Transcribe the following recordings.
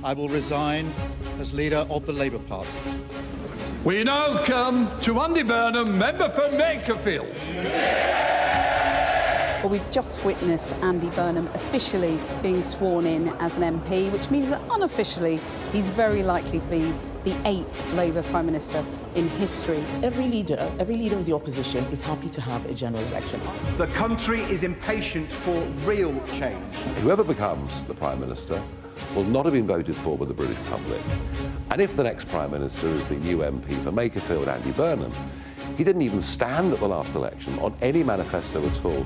I will resign as leader of the Labour Party. We now come to Andy Burnham, member for Makerfield. Well, we've just witnessed Andy Burnham officially being sworn in as an MP, which means that unofficially he's very likely to be the 8th Labour Prime Minister in history. Every leader of the opposition is happy to have a general election. The country is impatient for real change. Whoever becomes the Prime Minister will not have been voted for by the British public. And if the next Prime Minister is the new MP for Makerfield, Andy Burnham, he didn't even stand at the last election on any manifesto at all.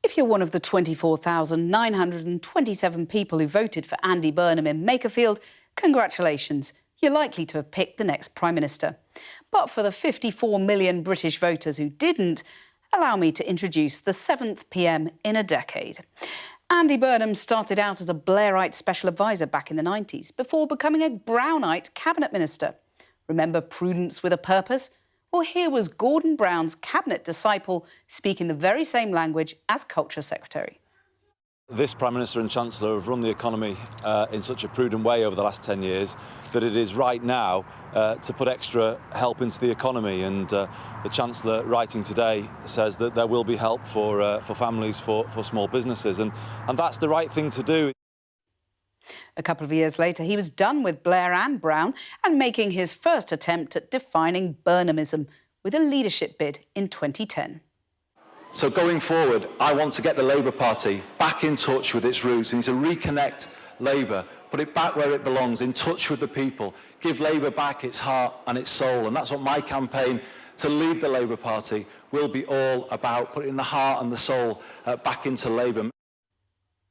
If you're one of the 24,927 people who voted for Andy Burnham in Makerfield, congratulations, you're likely to have picked the next Prime Minister. But for the 54 million British voters who didn't, allow me to introduce the 7th PM in a decade. Andy Burnham started out as a Blairite special advisor back in the 90s before becoming a Brownite cabinet minister. Remember prudence with a purpose? Well, here was Gordon Brown's cabinet disciple speaking the very same language as Culture Secretary. This Prime Minister and Chancellor have run the economy in such a prudent way over the last 10 years that it is right now to put extra help into the economy. And the Chancellor, writing today, says that there will be help for families, for small businesses. And that's the right thing to do. A couple of years later, he was done with Blair and Brown and making his first attempt at defining Burnhamism with a leadership bid in 2010. So going forward, I want to get the Labour Party back in touch with its roots. We need to reconnect Labour, put it back where it belongs, in touch with the people, give Labour back its heart and its soul. And that's what my campaign to lead the Labour Party will be all about, putting the heart and the soul back into Labour.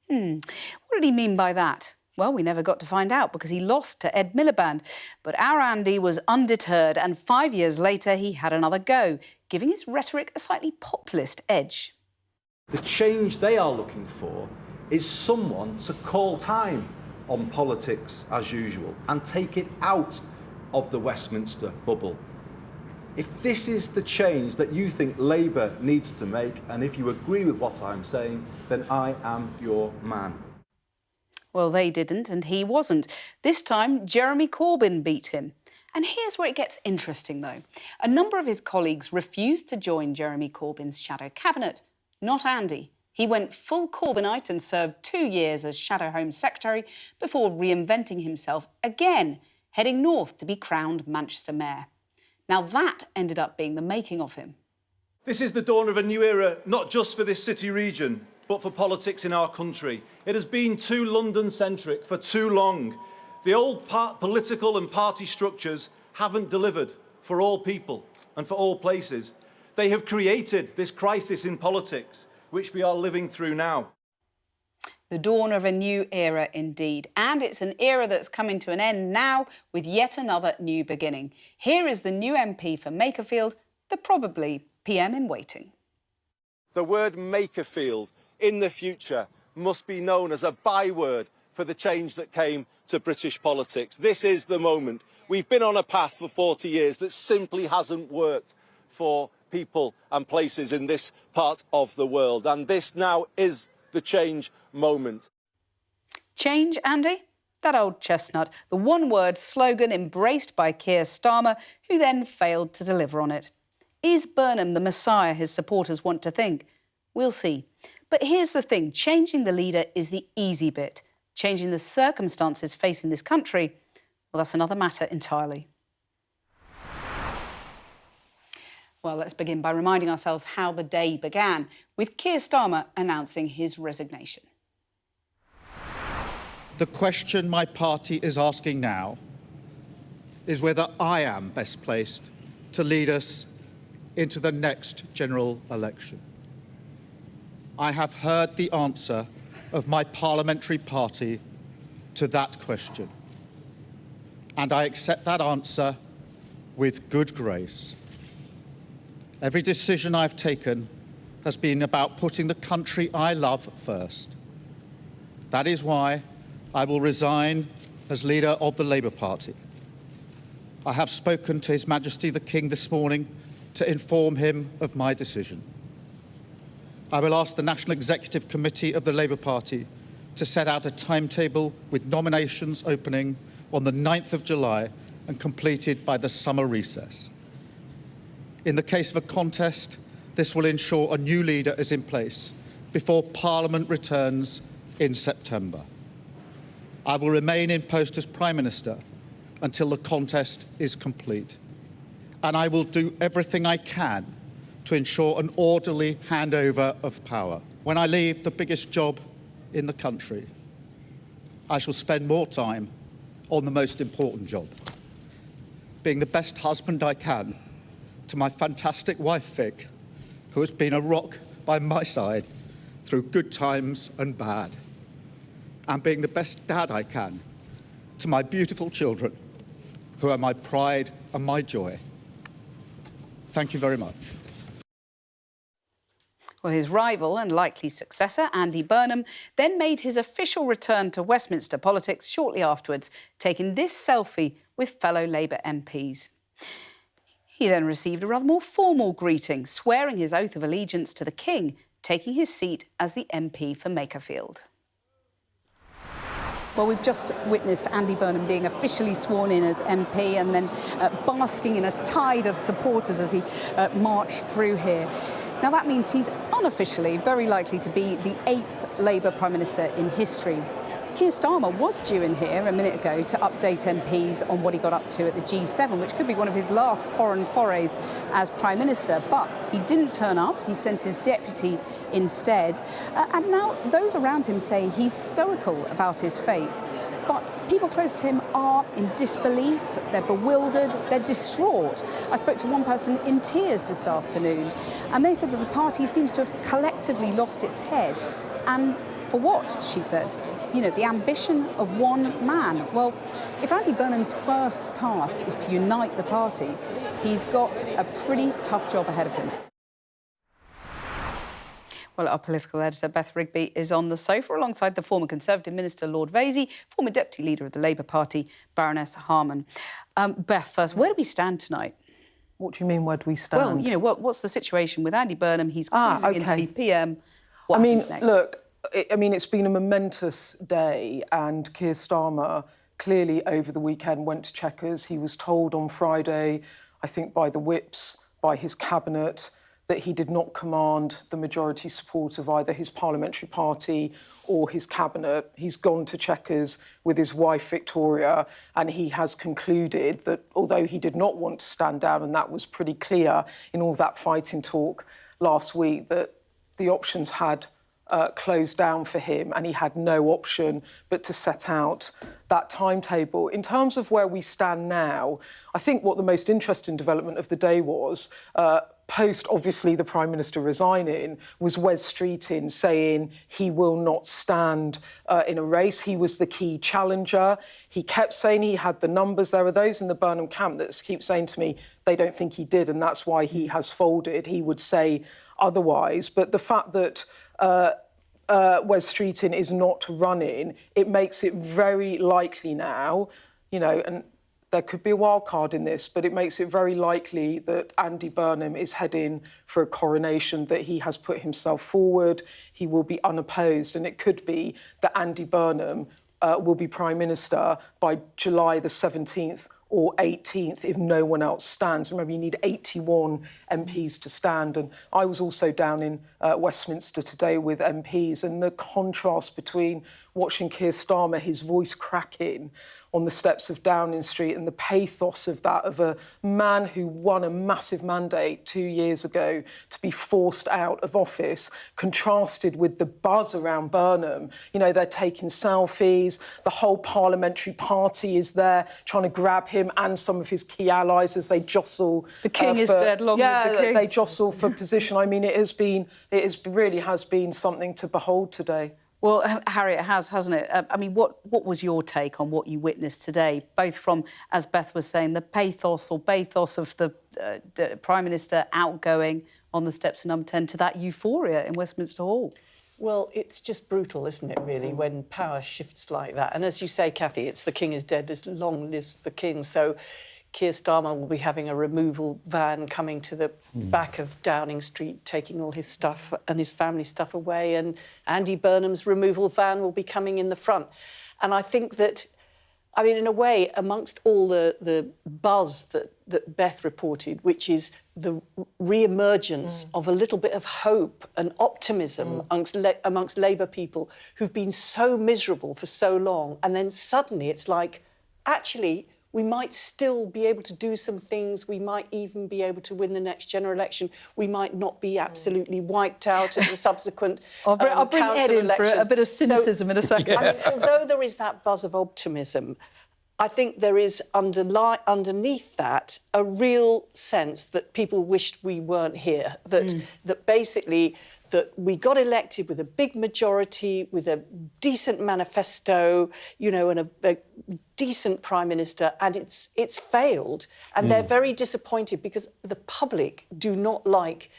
What did he mean by that? Well, we never got to find out because he lost to Ed Miliband. But our Andy was undeterred, and 5 years later he had another go, giving his rhetoric a slightly populist edge. The change they are looking for is someone to call time on politics as usual and take it out of the Westminster bubble. If this is the change that you think Labour needs to make, and if you agree with what I'm saying, then I am your man. Well, they didn't, and he wasn't. This time, Jeremy Corbyn beat him. And here's where it gets interesting, though. A number of his colleagues refused to join Jeremy Corbyn's shadow cabinet. Not Andy. He went full Corbynite and served 2 years as Shadow Home Secretary before reinventing himself again, heading north to be crowned Manchester Mayor. Now, that ended up being the making of him. This is the dawn of a new era, not just for this city region, but for politics in our country. It has been too London-centric for too long. The old political and party structures haven't delivered for all people and for all places. They have created this crisis in politics, which we are living through now. The dawn of a new era indeed. And it's an era that's coming to an end now with yet another new beginning. Here is the new MP for Makerfield, the probably PM in waiting. The word Makerfield in the future must be known as a byword for the change that came to British politics. This is the moment. We've been on a path for 40 years that simply hasn't worked for people and places in this part of the world. And this now is the change moment. Change, Andy? That old chestnut, the one-word slogan embraced by Keir Starmer, who then failed to deliver on it. Is Burnham the messiah his supporters want to think? We'll see. But here's the thing, changing the leader is the easy bit. Changing the circumstances facing this country, well, that's another matter entirely. Well, let's begin by reminding ourselves how the day began, with Keir Starmer announcing his resignation. The question my party is asking now is whether I am best placed to lead us into the next general election. I have heard the answer of my parliamentary party to that question, and I accept that answer with good grace. Every decision I've taken has been about putting the country I love first. That is why I will resign as leader of the Labour Party. I have spoken to His Majesty the King this morning to inform him of my decision. I will ask the National Executive Committee of the Labour Party to set out a timetable with nominations opening on the 9th of July and completed by the summer recess. In the case of a contest, this will ensure a new leader is in place before Parliament returns in September. I will remain in post as Prime Minister until the contest is complete, and I will do everything I can to ensure an orderly handover of power. When I leave the biggest job in the country, I shall spend more time on the most important job, being the best husband I can to my fantastic wife, Vic, who has been a rock by my side through good times and bad, and being the best dad I can to my beautiful children, who are my pride and my joy. Thank you very much. Well, his rival and likely successor, Andy Burnham, then made his official return to Westminster politics shortly afterwards, taking this selfie with fellow Labour MPs. He then received a rather more formal greeting, swearing his oath of allegiance to the King, taking his seat as the MP for Makerfield. Well, we've just witnessed Andy Burnham being officially sworn in as MP and then basking in a tide of supporters as he marched through here. Now, that means he's unofficially very likely to be the 8th Labour Prime Minister in history. Keir Starmer was due in here a minute ago to update MPs on what he got up to at the G7, which could be one of his last foreign forays as Prime Minister, but he didn't turn up. He sent his deputy instead. And now those around him say he's stoical about his fate. But people close to him are in disbelief, they're bewildered, they're distraught. I spoke to one person in tears this afternoon, and they said that the party seems to have collectively lost its head. And for what, she said? You know, the ambition of one man. Well, if Andy Burnham's first task is to unite the party, he's got a pretty tough job ahead of him. Well, our political editor, Beth Rigby, is on the sofa alongside the former Conservative Minister, Lord Vasey, former Deputy Leader of the Labour Party, Baroness Harman. Beth, first, where do we stand tonight? What do you mean, where do we stand? Well, you know, what's the situation with Andy Burnham? He's cruising into be PM. What happens next? Look, it's been a momentous day, and Keir Starmer clearly over the weekend went to Chequers. He was told on Friday, I think by the whips, by his cabinet, that he did not command the majority support of either his parliamentary party or his cabinet. He's gone to Chequers with his wife, Victoria, and he has concluded that although he did not want to stand down, and that was pretty clear in all that fighting talk last week, that the options had closed down for him, and he had no option but to set out that timetable. In terms of where we stand now, I think what the most interesting development of the day was, post, obviously, the Prime Minister resigning, was Wes Streeting saying he will not stand in a race. He was the key challenger. He kept saying he had the numbers. There are those in the Burnham camp that keep saying to me they don't think he did, and that's why he has folded. He would say otherwise. But the fact that Wes Streeting is not running, it makes it very likely now, you know, and there could be a wild card in this, but it makes it very likely that Andy Burnham is heading for a coronation, that he has put himself forward, he will be unopposed, and it could be that Andy Burnham will be Prime Minister by July the 17th or 18th if no one else stands. Remember, you need 81 MPs to stand. And I was also down in Westminster today with MPs, and the contrast between watching Keir Starmer, his voice cracking on the steps of Downing Street, and the pathos of that, of a man who won a massive mandate 2 years ago to be forced out of office, contrasted with the buzz around Burnham. You know, they're taking selfies, the whole parliamentary party is there trying to grab him and some of his key allies as they jostle. The King is dead, long live the King. They jostle for position. I mean, it really has been something to behold today. Well, Harry, it has, hasn't it? I mean, what was your take on what you witnessed today, both from, as Beth was saying, the pathos or bathos of the Prime Minister outgoing on the steps of Number 10 to that euphoria in Westminster Hall? Well, it's just brutal, isn't it, really, when power shifts like that? And as you say, Cathy, it's the King is dead, as long lives the King. So Keir Starmer will be having a removal van coming to the back of Downing Street, taking all his stuff and his family stuff away, and Andy Burnham's removal van will be coming in the front. And I think that, I mean, in a way, amongst all the buzz that Beth reported, which is the re-emergence of a little bit of hope and optimism amongst Labour people who've been so miserable for so long, and then suddenly it's like, actually, we might still be able to do some things. We might even be able to win the next general election. We might not be absolutely wiped out at the subsequent I'll bring Ed in elections. for a bit of cynicism in a second. I mean, although there is that buzz of optimism, I think there is underneath that a real sense that people wished we weren't here, that basically that we got elected with a big majority, with a decent manifesto, you know, and a decent Prime Minister, and it's failed. And they're very disappointed because the public do not like...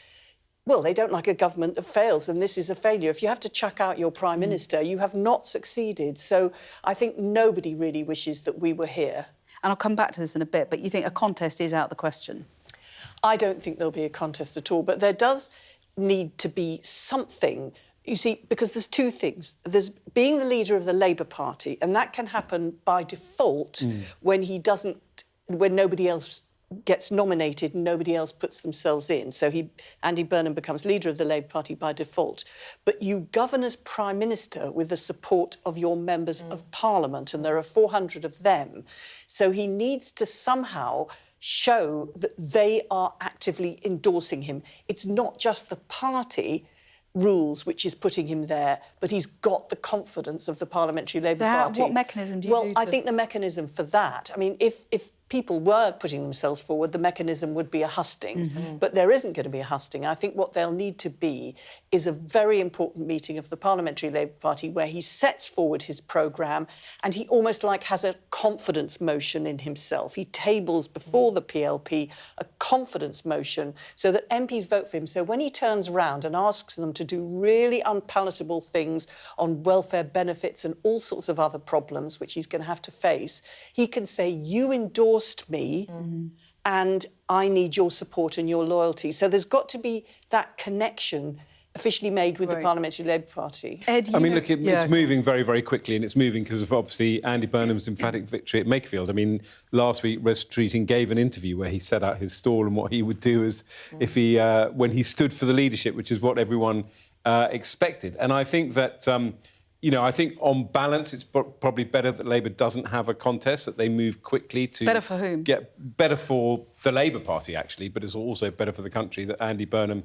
Well, they don't like a government that fails, and this is a failure. If you have to chuck out your Prime Minister, you have not succeeded. So I think nobody really wishes that we were here. And I'll come back to this in a bit, but you think a contest is out the question? I don't think there'll be a contest at all, but there does need to be something, you see, because there's two things. There's being the leader of the Labour Party, and that can happen by default when nobody else gets nominated and nobody else puts themselves in. So Andy Burnham becomes leader of the Labour Party by default. But you govern as Prime Minister with the support of your members of Parliament, and there are 400 of them. So he needs to somehow show that they are actively endorsing him. It's not just the party rules which is putting him there, but he's got the confidence of the Parliamentary Labour Party. What mechanism do you do? Well, I think the mechanism for that, I mean, if people were putting themselves forward, the mechanism would be a husting. But there isn't going to be a husting. I think what they'll need to be is a very important meeting of the Parliamentary Labour Party where he sets forward his programme and he almost like has a confidence motion in himself. He tables before the PLP a confidence motion so that MPs vote for him. So when he turns round and asks them to do really unpalatable things on welfare benefits and all sorts of other problems, which he's going to have to face, he can say, you endorsed me and I need your support and your loyalty. So there's got to be that connection officially made with the Parliamentary Labour Party. Ed, I mean, look, it's moving very, very quickly, and it's moving because of, obviously, Andy Burnham's emphatic victory at Makerfield. I mean, last week, Wes Streeting gave an interview where he set out his stall and what he would do as if he, when he stood for the leadership, which is what everyone expected. And I think that... you know, I think on balance, it's probably better that Labour doesn't have a contest, that they move quickly to... Better for whom? Better for the Labour Party, actually, but it's also better for the country that Andy Burnham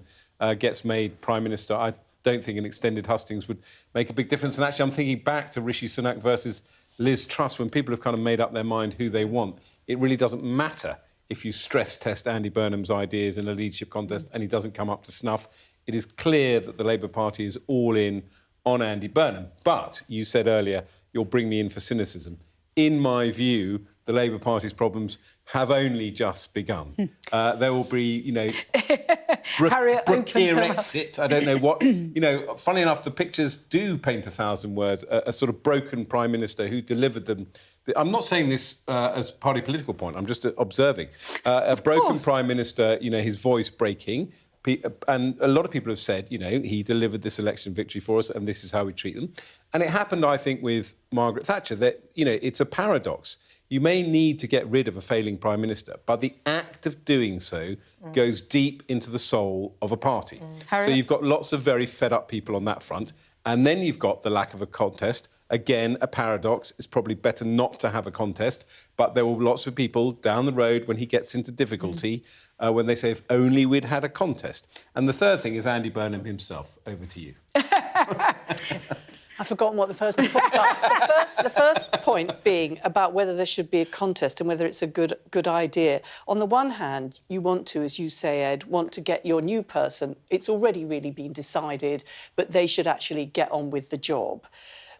gets made Prime Minister. I don't think an extended hustings would make a big difference. And actually, I'm thinking back to Rishi Sunak versus Liz Truss, when people have kind of made up their mind who they want. It really doesn't matter if you stress test Andy Burnham's ideas in a leadership contest and he doesn't come up to snuff. It is clear that the Labour Party is all in on Andy Burnham. But you said earlier, you'll bring me in for cynicism. In my view, the Labour Party's problems have only just begun. There will be, you know, Brexit, I don't know what. You know, funny enough, the pictures do paint 1,000 words, a sort of broken Prime Minister who delivered them. I'm not saying this as party political point, I'm just observing. A broken Prime Minister, you know, his voice breaking. And a lot of people have said, you know, he delivered this election victory for us and this is how we treat them. And it happened, I think, with Margaret Thatcher, that, you know, it's a paradox. You may need to get rid of a failing Prime Minister, but the act of doing so goes deep into the soul of a party. So you've got lots of very fed-up people on that front, and then you've got the lack of a contest. Again, a paradox. It's probably better not to have a contest, but there will be lots of people down the road when he gets into difficulty when they say, if only we'd had a contest. And the third thing is Andy Burnham himself. Over to you. I've forgotten what the first two points are. The first point being about whether there should be a contest and whether it's a good idea. On the one hand, you want to, as you say, Ed, want to get your new person. It's already really been decided, but they should actually get on with the job.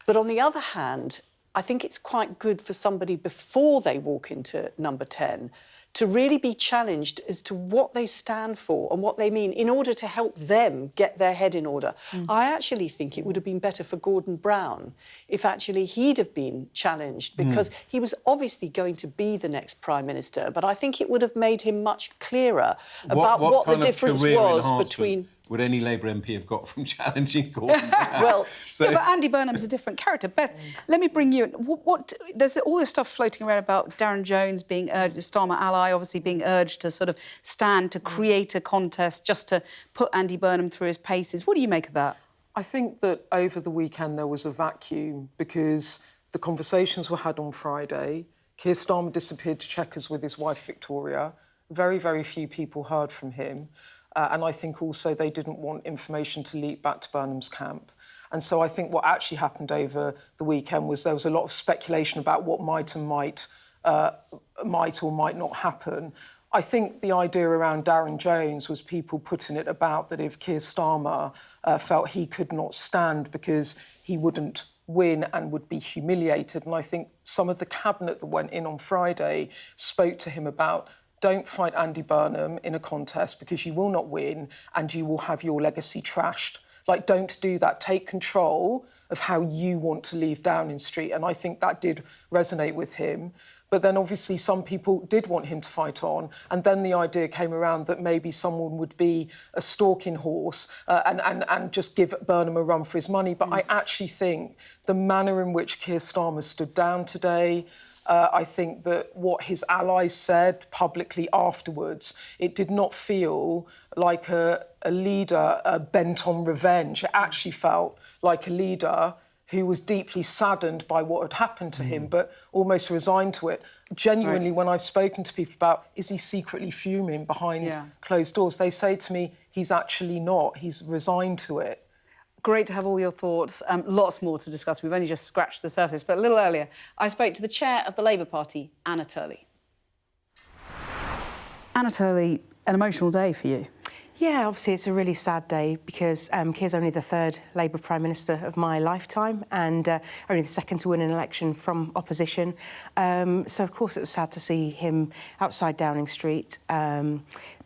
But on the other hand, I think it's quite good for somebody before they walk into number 10 to really be challenged as to what they stand for and what they mean in order to help them get their head in order. I actually think it would have been better for Gordon Brown if actually he'd have been challenged, because he was obviously going to be the next Prime Minister, but I think it would have made him much clearer about what the difference was between... would any Labour MP have got from challenging Gordon Brown? Well, yeah, but Andy Burnham's a different character. Beth, let me bring you in. There's all this stuff floating around about Darren Jones being urged, a Starmer ally, obviously being urged to sort of stand to create a contest just to put Andy Burnham through his paces. What do you make of that? I think that over the weekend there was a vacuum because the conversations were had on Friday. Keir Starmer disappeared to Chequers with his wife Victoria. Very, very few people heard from him. And I think also they didn't want information to leak back to Burnham's camp. And so I think what actually happened over the weekend was there was a lot of speculation about what might or might not happen. I think the idea around Darren Jones was people putting it about that if Keir Starmer felt he could not stand because he wouldn't win and would be humiliated. And I think some of the cabinet that went in on Friday spoke to him about don't fight Andy Burnham in a contest because you will not win and you will have your legacy trashed. Like, don't do that. Take control of how you want to leave Downing Street. And I think that did resonate with him. But then, obviously, some people did want him to fight on. And then the idea came around that maybe someone would be a stalking horse and just give Burnham a run for his money. But I actually think the manner in which Keir Starmer stood down today, I think that what his allies said publicly afterwards, it did not feel like a leader bent on revenge. It actually felt like a leader who was deeply saddened by what had happened to him, but almost resigned to it. Genuinely, when I've spoken to people about, is he secretly fuming behind closed doors, they say to me, he's actually not. He's resigned to it. Great to have all your thoughts. Lots more to discuss. We've only just scratched the surface. But a little earlier, I spoke to the chair of the Labour Party, Anna Turley. Anna Turley, an emotional day for you. Yeah, obviously it's a really sad day because Keir's only the third Labour Prime Minister of my lifetime and only the second to win an election from opposition. So, of course, it was sad to see him outside Downing Street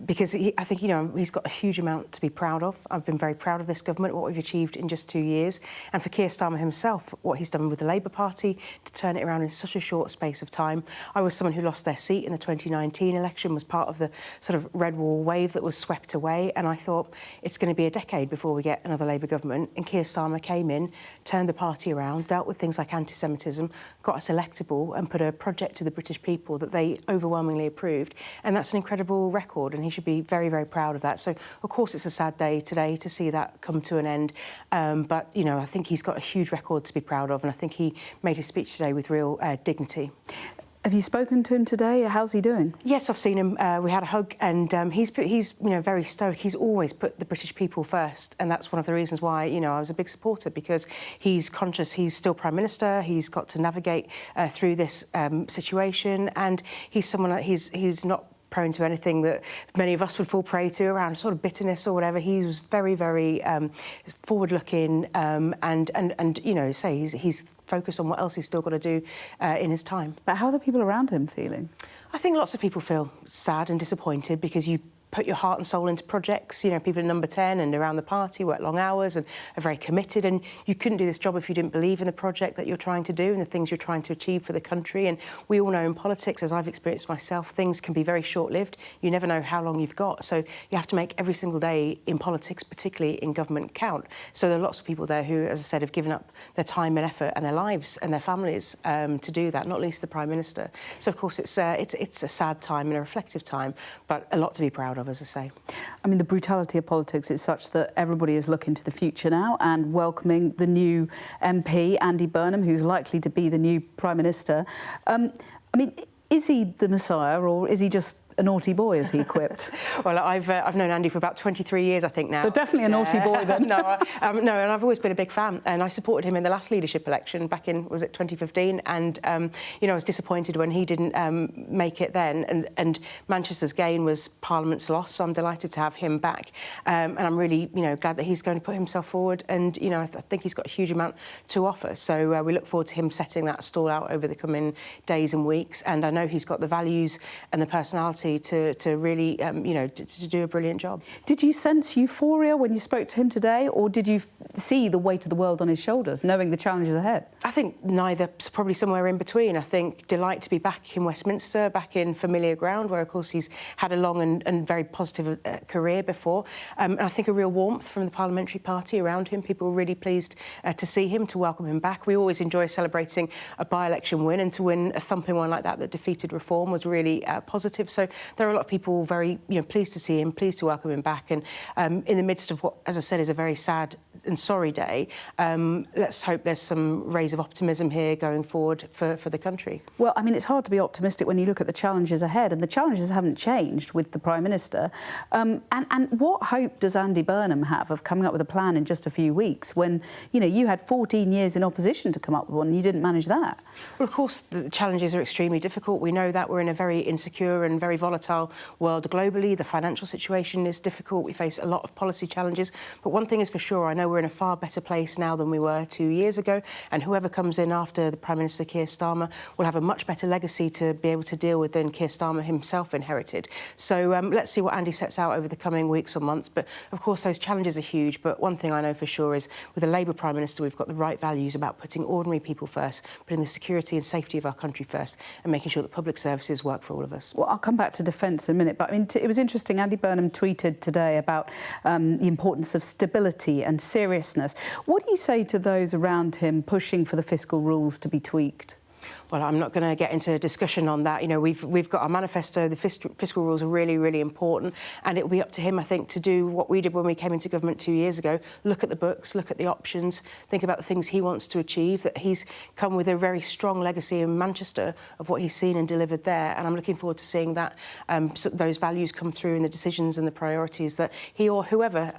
because I think, you know, he's got a huge amount to be proud of. I've been very proud of this government, what we've achieved in just 2 years. And for Keir Starmer himself, what he's done with the Labour Party to turn it around in such a short space of time. I was someone who lost their seat in the 2019 election, was part of the sort of red wall wave that was swept away. And I thought it's going to be a decade before we get another Labour government. And Keir Starmer came in, turned the party around, dealt with things like anti-Semitism, got us electable and put a project to the British people that they overwhelmingly approved. And that's an incredible record and he should be very, very proud of that. So, of course, it's a sad day today to see that come to an end. But, you know, I think he's got a huge record to be proud of and I think he made his speech today with real dignity. Have you spoken to him today? How's he doing? Yes, I've seen him. We had a hug, and he's you know, very stoic. He's always put the British people first, and that's one of the reasons why, you know, I was a big supporter because he's conscious. He's still Prime Minister. He's got to navigate through this situation, and he's someone that he's not prone to anything that many of us would fall prey to around sort of bitterness or whatever. He was very, very forward-looking and you know, say he's focused on what else he's still got to do in his time. But how are the people around him feeling? I think lots of people feel sad and disappointed because you put your heart and soul into projects. You know, people in Number 10 and around the party work long hours and are very committed, and you couldn't do this job if you didn't believe in the project that you're trying to do and the things you're trying to achieve for the country. And we all know in politics, as I've experienced myself, things can be very short-lived. You never know how long you've got. So you have to make every single day in politics, particularly in government, count. So there are lots of people there who, as I said, have given up their time and effort and their lives and their families to do that, not least the Prime Minister. So, of course, it's a sad time and a reflective time, but a lot to be proud of, as I say. I mean, the brutality of politics is such that everybody is looking to the future now and welcoming the new MP, Andy Burnham, who's likely to be the new Prime Minister. I mean, is he the Messiah or is he just a naughty boy, as he quipped. Well, I've known Andy for about 23 years, I think, now. So definitely a naughty boy, then. No, and I've always been a big fan, and I supported him in the last leadership election back in, was it 2015? And, you know, I was disappointed when he didn't make it then, and Manchester's gain was Parliament's loss, so I'm delighted to have him back. And I'm really, you know, glad that he's going to put himself forward, and, you know, I think he's got a huge amount to offer. So we look forward to him setting that stall out over the coming days and weeks, and I know he's got the values and the personality to really, you know, to do a brilliant job. Did you sense euphoria when you spoke to him today, or did you see the weight of the world on his shoulders, knowing the challenges ahead? I think neither, probably somewhere in between. I think delight to be back in Westminster, back in familiar ground, where, of course, he's had a long and very positive career before. And I think a real warmth from the parliamentary party around him. People were really pleased to see him, to welcome him back. We always enjoy celebrating a by-election win, and to win a thumping one like that defeated Reform was really positive. So there are a lot of people very, you know, pleased to see him, pleased to welcome him back. And in the midst of what, as I said, is a very sad and sorry day, let's hope there's some rays of optimism here going forward for the country. Well, I mean, it's hard to be optimistic when you look at the challenges ahead, and the challenges haven't changed with the Prime Minister. And what hope does Andy Burnham have of coming up with a plan in just a few weeks when, you know, you had 14 years in opposition to come up with one and you didn't manage that? Well, of course, the challenges are extremely difficult. We know that we're in a very insecure and very volatile world globally. The financial situation is difficult. We face a lot of policy challenges. But one thing is for sure, I know we're in a far better place now than we were 2 years ago. And whoever comes in after the Prime Minister, Keir Starmer, will have a much better legacy to be able to deal with than Keir Starmer himself inherited. So let's see what Andy sets out over the coming weeks or months. But, of course, those challenges are huge. But one thing I know for sure is with a Labour Prime Minister, we've got the right values about putting ordinary people first, putting the security and safety of our country first, and making sure that public services work for all of us. Well, I'll come back to defence in a minute, but I mean, it was interesting. Andy Burnham tweeted today about the importance of stability and seriousness. What do you say to those around him pushing for the fiscal rules to be tweaked? Well, I'm not going to get into a discussion on that. You know, we've got our manifesto. The fiscal rules are really, really important, and it will be up to him, I think, to do what we did when we came into government 2 years ago. Look at the books, look at the options, think about the things he wants to achieve. That he's come with a very strong legacy in Manchester of what he's seen and delivered there, and I'm looking forward to seeing that those values come through in the decisions and the priorities that he or whoever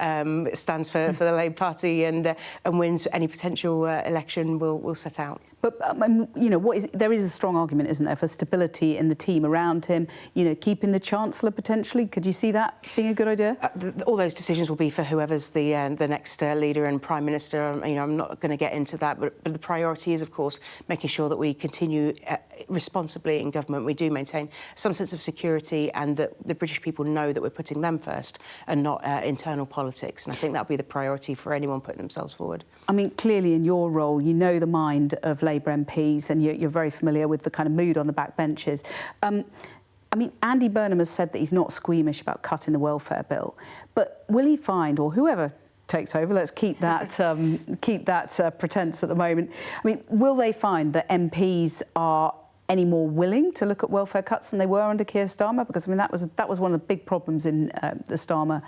stands for the Labour Party and wins any potential election will set out. But, you know, there is a strong argument, isn't there, for stability in the team around him, you know, keeping the Chancellor potentially. Could you see that being a good idea? All those decisions will be for whoever's the next leader and Prime Minister. You know, I'm not going to get into that, but the priority is, of course, making sure that we continue responsibly in government. We do maintain some sense of security, and that the British people know that we're putting them first and not internal politics. And I think that'll be the priority for anyone putting themselves forward. I mean, clearly in your role, you know the mind of Labour MPs, and you're very familiar with the kind of mood on the backbenches. I mean, Andy Burnham has said that he's not squeamish about cutting the welfare bill, but will he find, or whoever takes over, let's keep that pretence at the moment. I mean, will they find that MPs are any more willing to look at welfare cuts than they were under Keir Starmer? Because, I mean, that was one of the big problems in the Starmer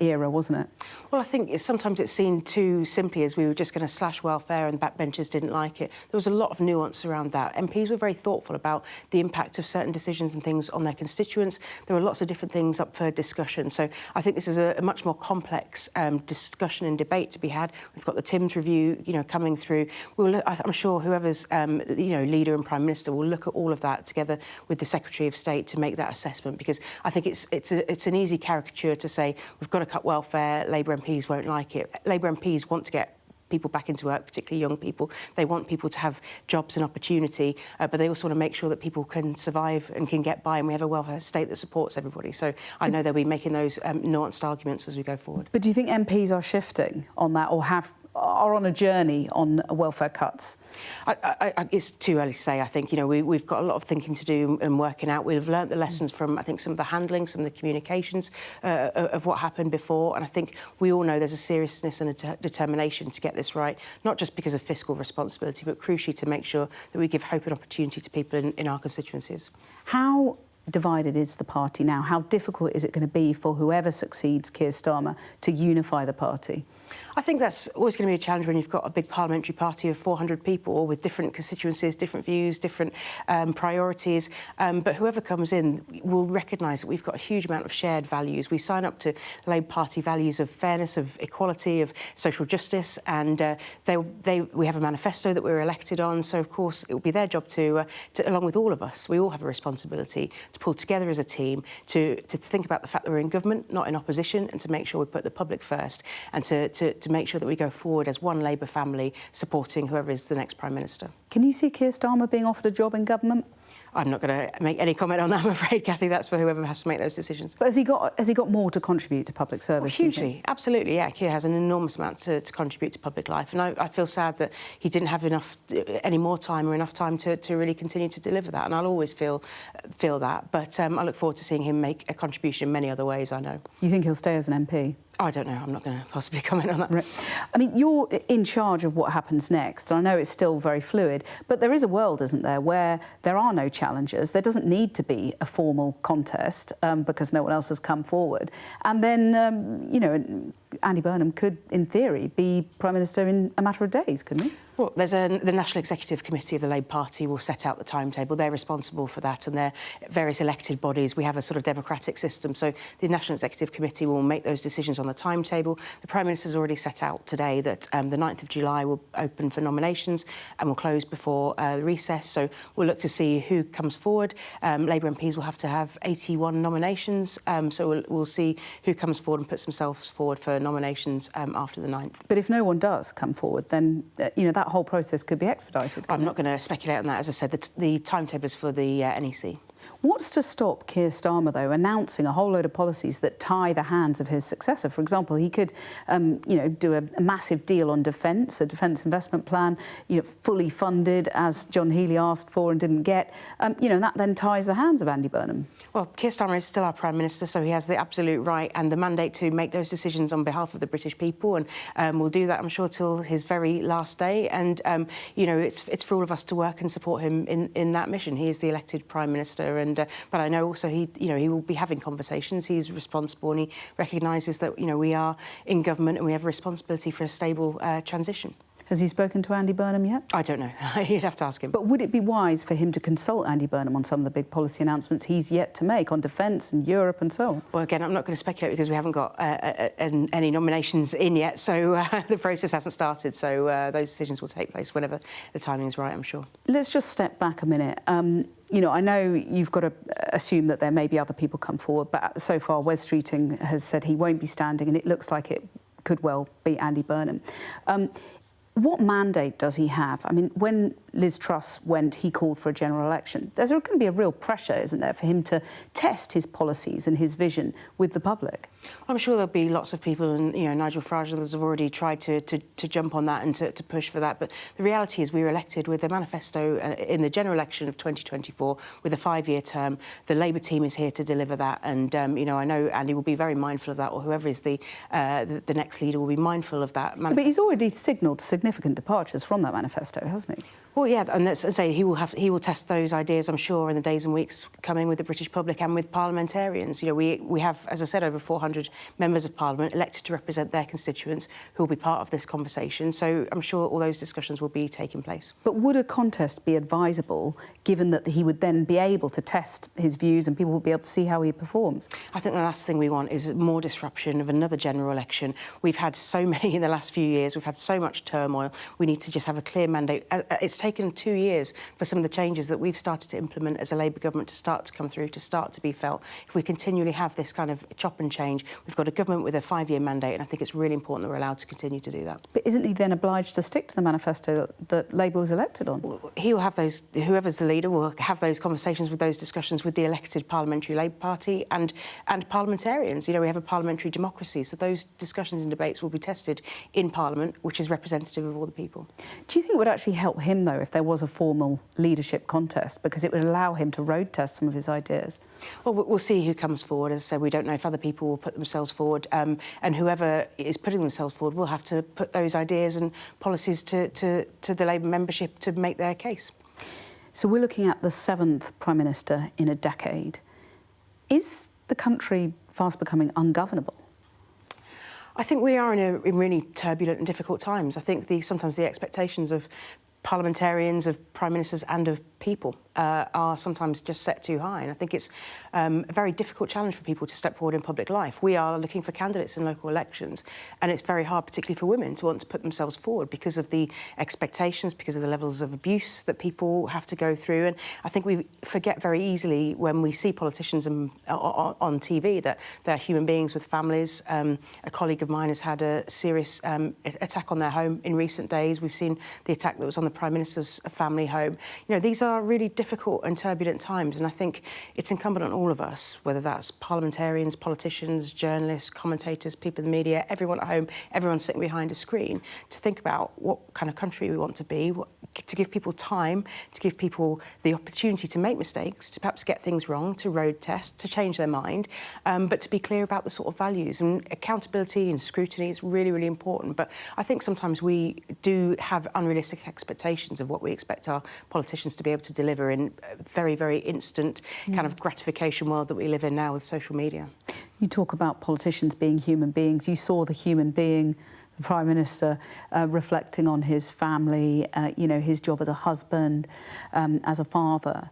era, wasn't it? Well, I think sometimes it's seen too simply as we were just going to slash welfare and backbenchers didn't like it. There was a lot of nuance around that. MPs were very thoughtful about the impact of certain decisions and things on their constituents. There were lots of different things up for discussion. So I think this is a much more complex discussion and debate to be had. We've got the Timms review, you know, coming through. I'm sure whoever's, you know, leader and Prime Minister will look at all of that together with the Secretary of State to make that assessment, because I think it's an easy caricature to say we've got to cut welfare, Labour MPs won't like it. Labour MPs want to get people back into work, particularly young people. They want people to have jobs and opportunity, but they also want to make sure that people can survive and can get by, and we have a welfare state that supports everybody. So I know they'll be making those nuanced arguments as we go forward. But do you think MPs are shifting on that, or are on a journey on welfare cuts? It's too early to say. I think, you know, we've got a lot of thinking to do and working out. We've learnt the lessons from, I think, some of the handling, some of the communications of what happened before. And I think we all know there's a seriousness and a determination to get this right, not just because of fiscal responsibility, but crucially to make sure that we give hope and opportunity to people in our constituencies. How divided is the party now? How difficult is it going to be for whoever succeeds Keir Starmer to unify the party? I think that's always going to be a challenge when you've got a big parliamentary party of 400 people, all with different constituencies, different views, different priorities. But whoever comes in will recognise that we've got a huge amount of shared values. We sign up to the Labour Party values of fairness, of equality, of social justice, and we have a manifesto that we're elected on. So, of course, it will be their job to, along with all of us, we all have a responsibility to pull together as a team, to think about the fact that we're in government, not in opposition, and to make sure we put the public first, and to make sure that we go forward as one Labour family supporting whoever is the next Prime Minister. Can you see Keir Starmer being offered a job in government? I'm not going to make any comment on that, I'm afraid, Cathy. That's for whoever has to make those decisions. But has he got more to contribute to public service? Well, hugely, absolutely, yeah. Keir has an enormous amount to contribute to public life, and I feel sad that he didn't have any more time or enough time to really continue to deliver that, and I'll always feel that. But I look forward to seeing him make a contribution in many other ways, I know. You think he'll stay as an MP? I don't know. I'm not going to possibly comment on that. Right. I mean, you're in charge of what happens next. I know it's still very fluid, but there is a world, isn't there, where there are no challengers. There doesn't need to be a formal contest because no one else has come forward. And then, you know, Andy Burnham could, in theory, be Prime Minister in a matter of days, couldn't he? Well, there's the National Executive Committee of the Labour Party will set out the timetable. They're responsible for that, and they're various elected bodies. We have a sort of democratic system, so the National Executive Committee will make those decisions on the timetable. The Prime Minister's already set out today that the 9th of July will open for nominations and will close before the recess, so we'll look to see who comes forward. Labour MPs will have to have 81 nominations, so we'll see who comes forward and puts themselves forward for nominations after the 9th. But if no one does come forward, then, you know, that whole process could be expedited. I'm not going to speculate on that. As I said, the timetables for the NEC. What's to stop Keir Starmer, though, announcing a whole load of policies that tie the hands of his successor? For example, he could, you know, do a massive deal on defence, a defence investment plan, you know, fully funded, as John Healey asked for and didn't get. You know, that then ties the hands of Andy Burnham. Well, Keir Starmer is still our Prime Minister, so he has the absolute right and the mandate to make those decisions on behalf of the British people, and will do that, I'm sure, till his very last day. And, you know, it's for all of us to work and support him in that mission. He is the elected Prime Minister, and but I know also he will be having conversations. He's responsible, and he recognises that, you know, we are in government and we have a responsibility for a stable transition. Has he spoken to Andy Burnham yet? I don't know. You'd have to ask him. But would it be wise for him to consult Andy Burnham on some of the big policy announcements he's yet to make on defence and Europe and so on? Well, again, I'm not going to speculate because we haven't got any nominations in yet, so the process hasn't started. So those decisions will take place whenever the timing is right, I'm sure. Let's just step back a minute. You know, I know you've got to assume that there may be other people come forward, but so far Wes Streeting has said he won't be standing, and it looks like it could well be Andy Burnham. What mandate does he have? I mean, when Liz Truss went, he called for a general election. There's going to be a real pressure, isn't there, for him to test his policies and his vision with the public? I'm sure there'll be lots of people, and, you know, Nigel Farage and others have already tried to jump on that and to push for that. But the reality is we were elected with a manifesto in the general election of 2024 with a 5-year term. The Labour team is here to deliver that. And, you know, I know Andy will be very mindful of that, or whoever is the next leader will be mindful of that manifesto. But he's already signalled significant departures from that manifesto, hasn't he? Well, yeah, and let's say he will test those ideas, I'm sure, in the days and weeks coming with the British public and with parliamentarians. You know, we have, as I said, over 400 members of Parliament elected to represent their constituents who will be part of this conversation. So I'm sure all those discussions will be taking place. But would a contest be advisable, given that he would then be able to test his views and people will be able to see how he performs? I think the last thing we want is more disruption of another general election. We've had so many in the last few years. We've had so much turmoil. We need to just have a clear mandate. It's taken 2 years for some of the changes that we've started to implement as a Labour government to start to come through, to start to be felt. If we continually have this kind of chop and change, we've got a government with a 5-year mandate, and I think it's really important that we're allowed to continue to do that. But isn't he then obliged to stick to the manifesto that Labour was elected on? He will have those, whoever's the leader will have those conversations with those discussions with the elected parliamentary Labour Party and parliamentarians. You know, we have a parliamentary democracy, so those discussions and debates will be tested in Parliament, which is representative of all the people. Do you think it would actually help him, though, if there was a formal leadership contest, because it would allow him to road test some of his ideas? Well, we'll see who comes forward. As I said, we don't know if other people will put themselves forward, and whoever is putting themselves forward will have to put those ideas and policies to the Labour membership to make their case. So we're looking at the 7th Prime Minister in a decade. Is the country fast becoming ungovernable? I think we are in really turbulent and difficult times. I think sometimes the expectations of parliamentarians, of prime ministers and of people are sometimes just set too high. And I think it's a very difficult challenge for people to step forward in public life. We are looking for candidates in local elections, and it's very hard, particularly for women, to want to put themselves forward because of the expectations, because of the levels of abuse that people have to go through. And I think we forget very easily when we see politicians on TV that they're human beings with families. A colleague of mine has had a serious attack on their home in recent days. We've seen the attack that was on the Prime Minister's family home. You know, these are really difficult and turbulent times, and I think it's incumbent on all of us, whether that's parliamentarians, politicians, journalists, commentators, people in the media, everyone at home, everyone sitting behind a screen, to think about what kind of country we want to be, to give people time, to give people the opportunity to make mistakes, to perhaps get things wrong, to road test, to change their mind, but to be clear about the sort of values. And accountability and scrutiny is really, really important. But I think sometimes we do have unrealistic expectations of what we expect our politicians to be able to deliver in a very, very instant kind of gratification world that we live in now with social media. You talk about politicians being human beings. You saw the human being, the Prime Minister, reflecting on his family, you know, his job as a husband, as a father.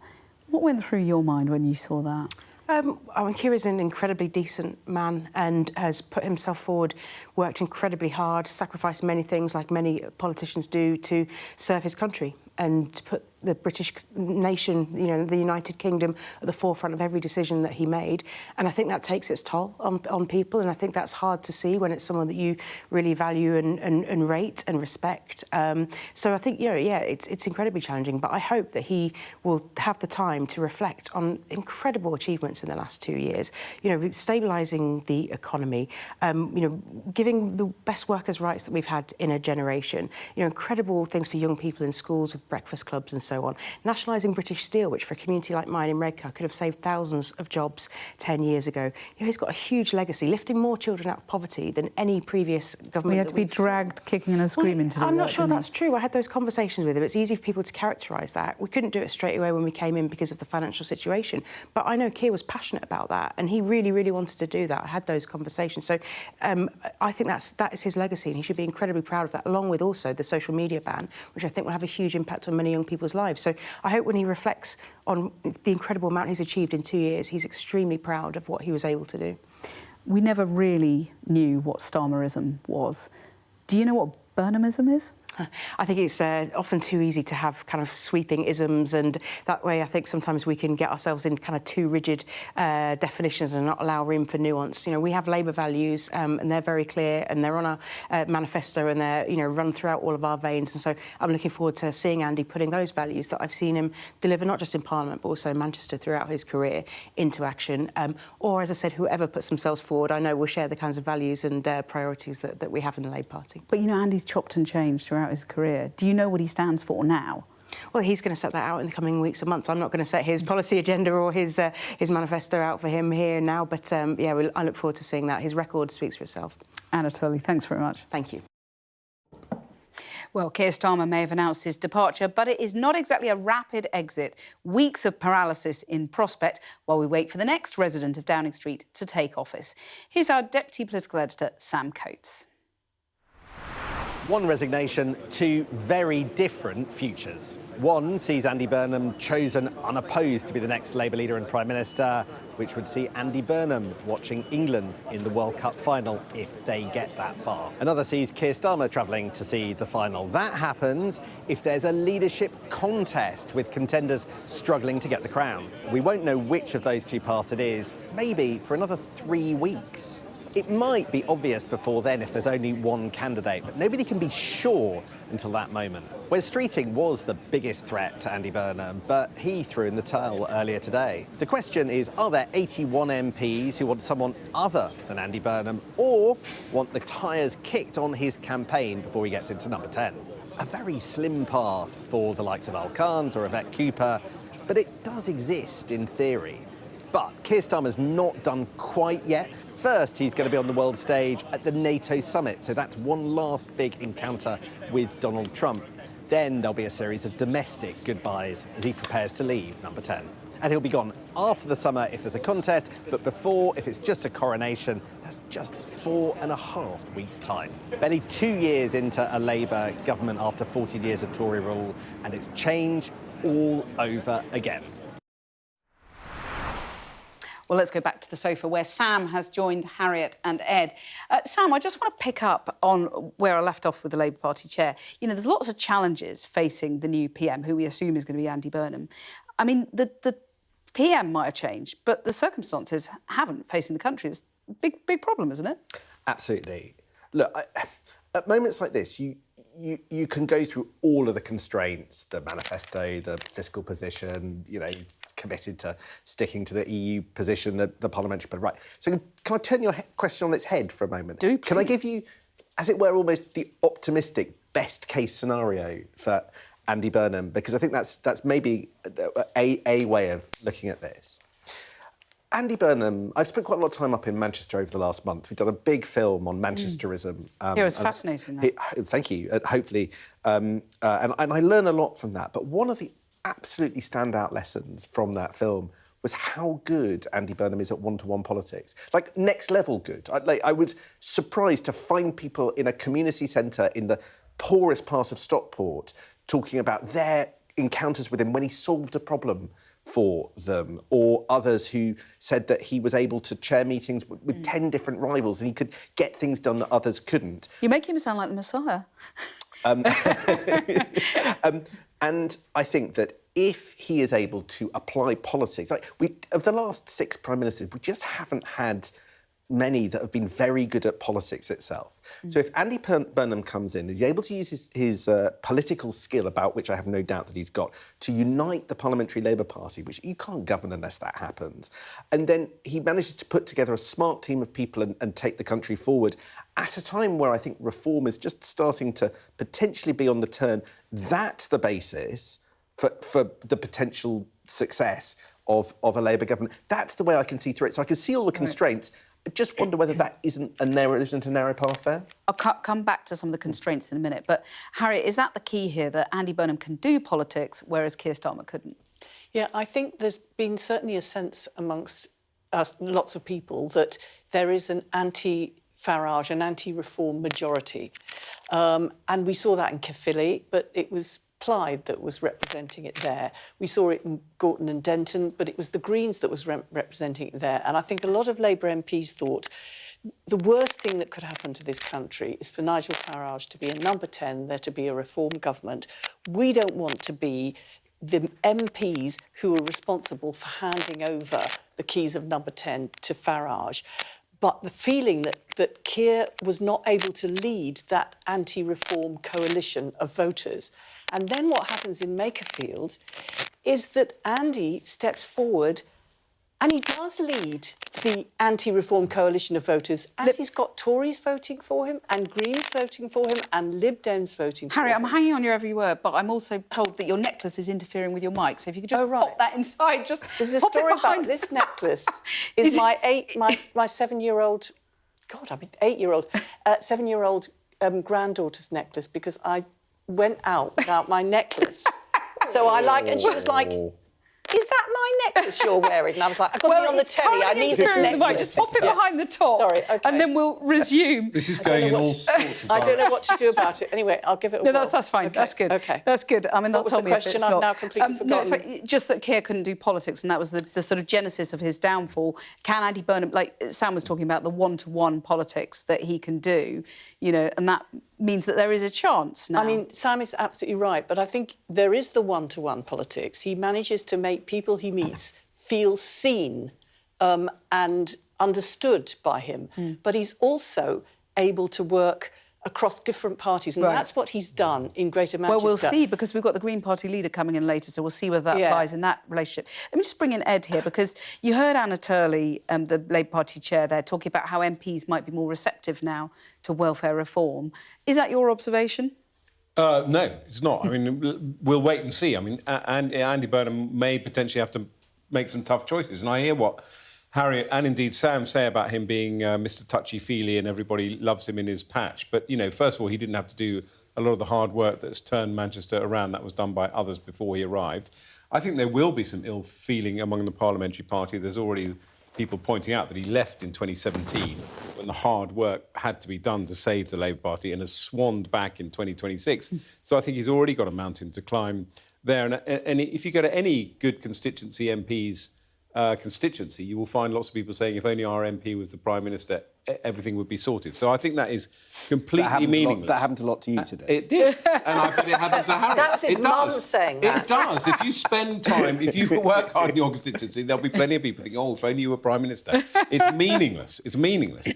What went through your mind when you saw that? I mean, Keir is an incredibly decent man and has put himself forward, worked incredibly hard, sacrificed many things like many politicians do to serve his country and to put the British nation, you know, the United Kingdom at the forefront of every decision that he made. And I think that takes its toll on people, and I think that's hard to see when it's someone that you really value and rate and respect. So I think, you know, yeah, it's incredibly challenging, but I hope that he will have the time to reflect on incredible achievements in the last 2 years. You know, stabilising the economy, you know, giving the best workers' rights that we've had in a generation, you know, incredible things for young people in schools with breakfast clubs and so on. Nationalising British Steel, which for a community like mine in Redcar could have saved thousands of jobs 10 years ago. You know, he's got a huge legacy, lifting more children out of poverty than any previous government. We had to be dragged kicking and screaming to do that. I'm not sure that's true. I had those conversations with him. It's easy for people to characterise that. We couldn't do it straight away when we came in because of the financial situation. But I know Keir was passionate about that, and he really, really wanted to do that. I had those conversations. So I think that is his legacy, and he should be incredibly proud of that, along with also the social media ban, which I think will have a huge impact on many young people's lives. So I hope when he reflects on the incredible amount he's achieved in 2 years, he's extremely proud of what he was able to do. We never really knew what Starmerism was. Do you know what Burnhamism is? I think it's often too easy to have kind of sweeping isms, and that way I think sometimes we can get ourselves in kind of too rigid definitions and not allow room for nuance. You know, we have Labour values and they're very clear, and they're on our manifesto, and they're, you know, run throughout all of our veins. And so I'm looking forward to seeing Andy putting those values that I've seen him deliver, not just in Parliament, but also in Manchester throughout his career, into action. Or, as I said, whoever puts themselves forward, I know will share the kinds of values and priorities that we have in the Labour Party. But, you know, Andy's chopped and changed throughout his career. Do you know what he stands for now? Well, he's going to set that out in the coming weeks and months. I'm not going to set his policy agenda or his manifesto out for him here now, but yeah, I look forward to seeing that. His record speaks for itself. Anatoly, thanks very much. Thank you. Well, Keir Starmer may have announced his departure, but it is not exactly a rapid exit. Weeks of paralysis in prospect while we wait for the next resident of Downing Street to take office. Here's our Deputy Political Editor, Sam Coates. One resignation, two very different futures. One sees Andy Burnham chosen unopposed to be the next Labour leader and Prime Minister, which would see Andy Burnham watching England in the World Cup final if they get that far. Another sees Keir Starmer travelling to see the final. That happens if there's a leadership contest with contenders struggling to get the crown. We won't know which of those two paths it is, maybe for another 3 weeks. It might be obvious before then if there's only one candidate, but nobody can be sure until that moment. Wes Streeting was the biggest threat to Andy Burnham, but he threw in the towel earlier today. The question is, are there 81 MPs who want someone other than Andy Burnham, or want the tyres kicked on his campaign before he gets into number 10? A very slim path for the likes of Al Khan's or Yvette Cooper, but it does exist in theory. But Keir Starmer's not done quite yet. First, he's going to be on the world stage at the NATO summit, so that's one last big encounter with Donald Trump. Then there'll be a series of domestic goodbyes as he prepares to leave number 10. And he'll be gone after the summer if there's a contest, but before, if it's just a coronation, that's just 4.5 weeks' time. Barely 2 years into a Labour government after 14 years of Tory rule, and it's change all over again. Well, let's go back to the sofa where Sam has joined Harriet and Ed. Sam, I just want to pick up on where I left off with the Labour Party chair. You know, there's lots of challenges facing the new PM, who we assume is going to be Andy Burnham. I mean, the PM might have changed, but the circumstances haven't facing the country. It's a big problem, isn't it? Absolutely. Look, at moments like this, you can go through all of the constraints, the manifesto, the fiscal position, you know, committed to sticking to the EU position, the parliamentary bit, right. So can I turn your question on its head for a moment? Do, please. Can I give you, as it were, almost the optimistic best case scenario for Andy Burnham? Because I think that's maybe a way of looking at this. Andy Burnham, I've spent quite a lot of time up in Manchester over the last month. We've done a big film on Manchesterism. It was fascinating, that. Thank you, hopefully. And I learn a lot from that. But one of the absolutely standout lessons from that film was how good Andy Burnham is at one-to-one politics. Like, next level good. I was surprised to find people in a community centre in the poorest part of Stockport talking about their encounters with him when he solved a problem for them, or others who said that he was able to chair meetings with 10 different rivals and he could get things done that others couldn't. You make him sound like the Messiah. And I think that if he is able to apply politics, of the last 6 prime ministers, we just haven't had many that have been very good at politics itself. So if Andy Burnham comes in, is able to use his political skill, about which I have no doubt that he's got, to unite the Parliamentary Labour Party, which you can't govern unless that happens, and then he manages to put together a smart team of people and take the country forward at a time where I think reform is just starting to potentially be on the turn, that's the basis for the potential success of a Labour government. That's the way I can see through it. So I can see all the constraints. I just wonder whether that isn't a narrow path there. I'll come back to some of the constraints in a minute. But, Harriet, is that the key here, that Andy Burnham can do politics, whereas Keir Starmer couldn't? Yeah, I think there's been certainly a sense amongst lots of people that there is an anti-Farage, an anti-reform majority. And we saw that in Caerphilly, but it was Clyde that was representing it there. We saw it in Gorton and Denton, but it was the Greens that was representing it there. And I think a lot of Labour MPs thought the worst thing that could happen to this country is for Nigel Farage to be a number 10, there to be a reform government. We don't want to be the MPs who are responsible for handing over the keys of number 10 to Farage. But the feeling that Keir was not able to lead that anti-reform coalition of voters. And then what happens in Makerfield is that Andy steps forward and he does lead the anti-reform coalition of voters. And he's got Tories voting for him and Greens voting for him and Lib Dems voting for him. Harriet, I'm hanging on your every word, but I'm also told that your necklace is interfering with your mic. So if you could just pop that inside, just There's a story about this necklace. Is my 7-year-old, God, I mean 8-year-old, 7-year-old granddaughter's necklace, because I went out without my necklace. So and she was like, is that my necklace you're wearing? And I was like, I've got to be on the telly, I need this necklace. Just pop it behind the top. Sorry, OK. And then we'll resume. This is going in all sorts of directions. I don't know what to do about it. Anyway, I'll give it a whirl. No, that's fine. Okay. That's good. OK. That's good. I mean, what was the question? I've now completely forgotten. No, just that Keir couldn't do politics, and that was the sort of genesis of his downfall. Can Andy Burnham, like Sam was talking about, the one-to-one politics that he can do, you know, and that means that there is a chance now. I mean, Sam is absolutely right, but I think there is the one-to-one politics. He manages to make people he meets feel seen and understood by him. But he's also able to work across different parties, and that's what he's done in Greater Manchester. Well, we'll see, because we've got the Green Party leader coming in later, so we'll see whether that applies in that relationship. Let me just bring in Ed here, because you heard Anna Turley, the Labour Party chair there, talking about how MPs might be more receptive now to welfare reform. Is that your observation? No, it's not. I mean, we'll wait and see. I mean, Andy Burnham may potentially have to make some tough choices, and I hear what Harriet and indeed Sam say about him being Mr. Touchy-feely and everybody loves him in his patch. But, you know, first of all, he didn't have to do a lot of the hard work that's turned Manchester around. That was done by others before he arrived. I think there will be some ill feeling among the parliamentary party. There's already people pointing out that he left in 2017 when the hard work had to be done to save the Labour Party and has swanned back in 2026. So I think he's already got a mountain to climb there. And if you go to any good constituency MP's constituency, you will find lots of people saying if only our MP was the Prime Minister, everything would be sorted. So I think that is completely meaningless. That happened a lot to you today. It did, and I bet it happened to Harry. That was his mum saying that. It does. If you spend time, if you work hard in your constituency, there'll be plenty of people thinking, oh, if only you were Prime Minister. It's meaningless. It's meaningless.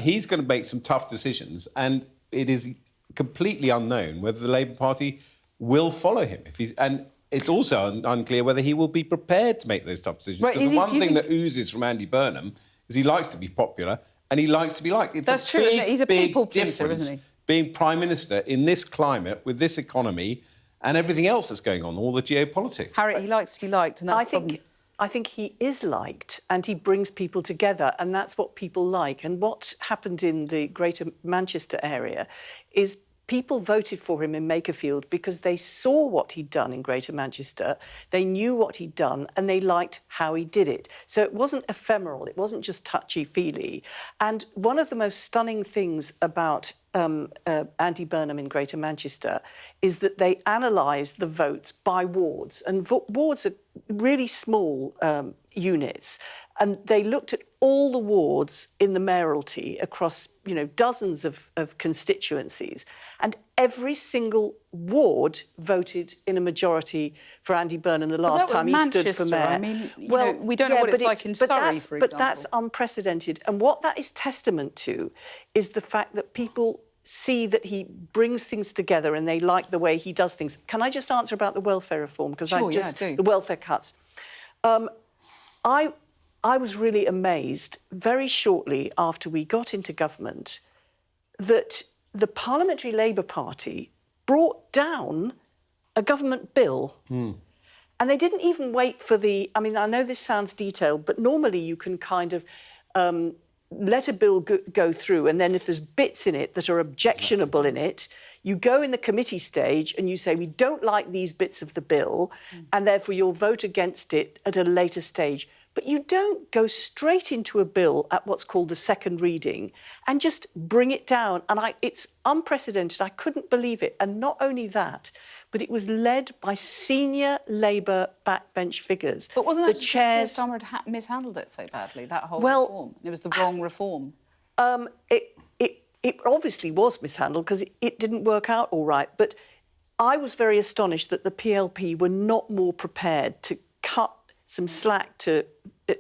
He's going to make some tough decisions, and it is completely unknown whether the Labour Party will follow him. And it's also unclear whether he will be prepared to make those tough decisions. Right, because the one thing that oozes from Andy Burnham is he likes to be popular and he likes to be liked. It's That's true, isn't it? He's a people pleaser, isn't he? Being Prime Minister in this climate, with this economy and everything else that's going on, all the geopolitics. Harry, he likes to be liked, and that's I think he is liked and he brings people together, and that's what people like. And what happened in the Greater Manchester area is people voted for him in Makerfield because they saw what he'd done in Greater Manchester, they knew what he'd done, and they liked how he did it. So it wasn't ephemeral, it wasn't just touchy-feely. And one of the most stunning things about Andy Burnham in Greater Manchester is that they analysed the votes by wards, and wards are really small units. And they looked at all the wards in the mayoralty across, dozens of constituencies. And every single ward voted in a majority for Andy Burnham the last time he stood for mayor. I mean, we don't know what it's like in Surrey, for example. But that's unprecedented. And what that is testament to is the fact that people see that he brings things together and they like the way he does things. Can I just answer about the welfare reform? Because the welfare cuts. I was really amazed very shortly after we got into government that the Parliamentary Labour Party brought down a government bill. And they didn't even wait for I know this sounds detailed, but normally you can kind of let a bill go through, and then if there's bits in it that are objectionable in it, you go in the committee stage and you say, we don't like these bits of the bill, and therefore you'll vote against it at a later stage. But you don't go straight into a bill at what's called the second reading and just bring it down. And it's unprecedented. I couldn't believe it. And not only that, but it was led by senior Labour backbench figures. But wasn't that just Keir Starmer had mishandled it so badly, that whole reform? It was the wrong reform. It obviously was mishandled because it didn't work out all right. But I was very astonished that the PLP were not more prepared to cut some slack to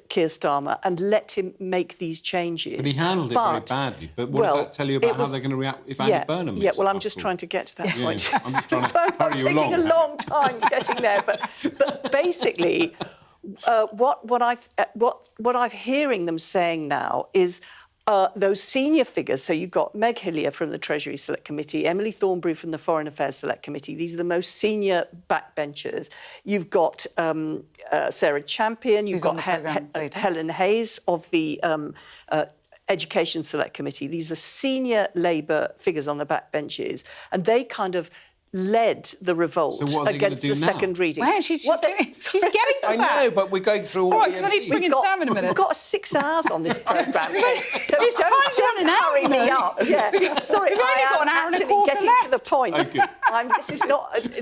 Keir Starmer and let him make these changes. But he handled it very badly. But what does that tell you about how they're going to react if Andy Burnham makes I'm just trying to get to that point. I'm just trying to hurry you along. It's taking a long time getting there. But basically, what I'm hearing them saying now is those senior figures, so you've got Meg Hillier from the Treasury Select Committee, Emily Thornbury from the Foreign Affairs Select Committee. These are the most senior backbenchers. You've got Sarah Champion, you've got Helen Hayes of the Education Select Committee. These are senior Labour figures on the backbenches, and they kind of led the revolt against the second reading. Wow, she's getting to that. I know, but we're going through all right, because I need to bring in Sam in a minute. We've got 6 hours on this programme. So this time's running out. Hurry me up. Yeah. Sorry, We've only got an hour and a quarter getting left. to the point.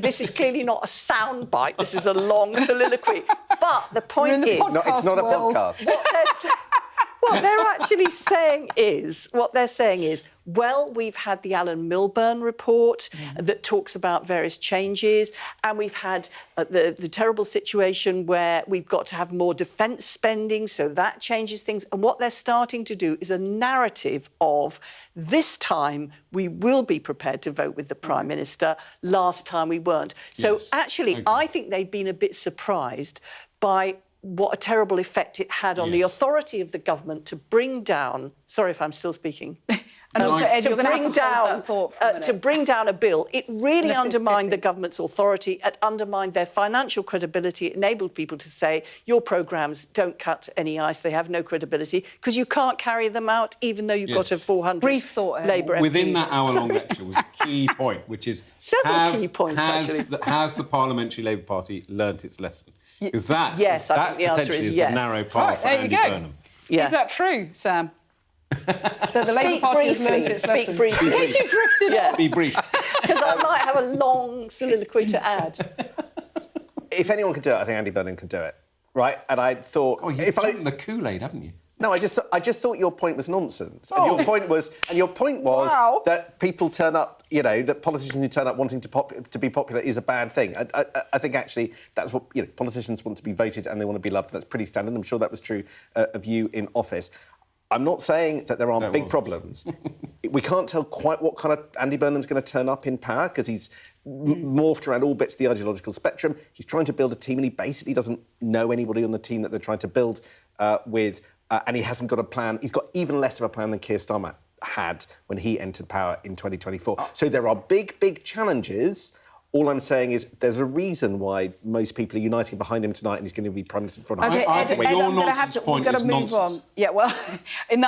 This is clearly not a sound bite. This is a long soliloquy. But the point is... It's not a podcast. What they're actually saying is, well, we've had the Alan Milburn report that talks about various changes, and we've had the terrible situation where we've got to have more defence spending, so that changes things. And what they're starting to do is a narrative of this time we will be prepared to vote with the Prime Minister, last time we weren't. So actually, I think they've been a bit surprised by what a terrible effect it had on the authority of the government to bring down... Sorry if I'm still speaking. And also, Ed, you're going to have to hold that thought for a minute. To bring down a bill, it really undermined the government's authority, it undermined their financial credibility, it enabled people to say, your programmes don't cut any ice, they have no credibility, because you can't carry them out, even though you've got a 400 brief thought, Labour MPs. Within that hour-long lecture was a key point, which is... Several key points, actually. Has the Parliamentary Labour Party learnt its lesson? Because that, yes, I think the answer potentially is the narrow path for Andy Burnham. Yeah. Is that true, Sam? That the Labour Party has learnt its lesson? Speak briefly. In case you drifted off. Be brief. Because I might have a long soliloquy to add. If anyone could do it, I think Andy Burnham could do it, right? And I thought... Oh, you've done the Kool-Aid, haven't you? No, I just thought your point was nonsense. And your point was that people turn up, you know, that politicians who turn up wanting to be popular is a bad thing. I think actually that's what, you know, politicians want to be voted and they want to be loved. That's pretty standard. I'm sure that was true of you in office. I'm not saying that there aren't big problems. We can't tell quite what kind of Andy Burnham's going to turn up in power because he's morphed around all bits of the ideological spectrum. He's trying to build a team and he basically doesn't know anybody on the team that they're trying to build with, and he hasn't got a plan. He's got even less of a plan than Keir Starmer had when he entered power in 2024. So there are big, big challenges. All I'm saying is there's a reason why most people are uniting behind him tonight and he's going to be Prime Minister in front of OK, I think your nonsense point we've got is to move nonsense. on. Yeah, well,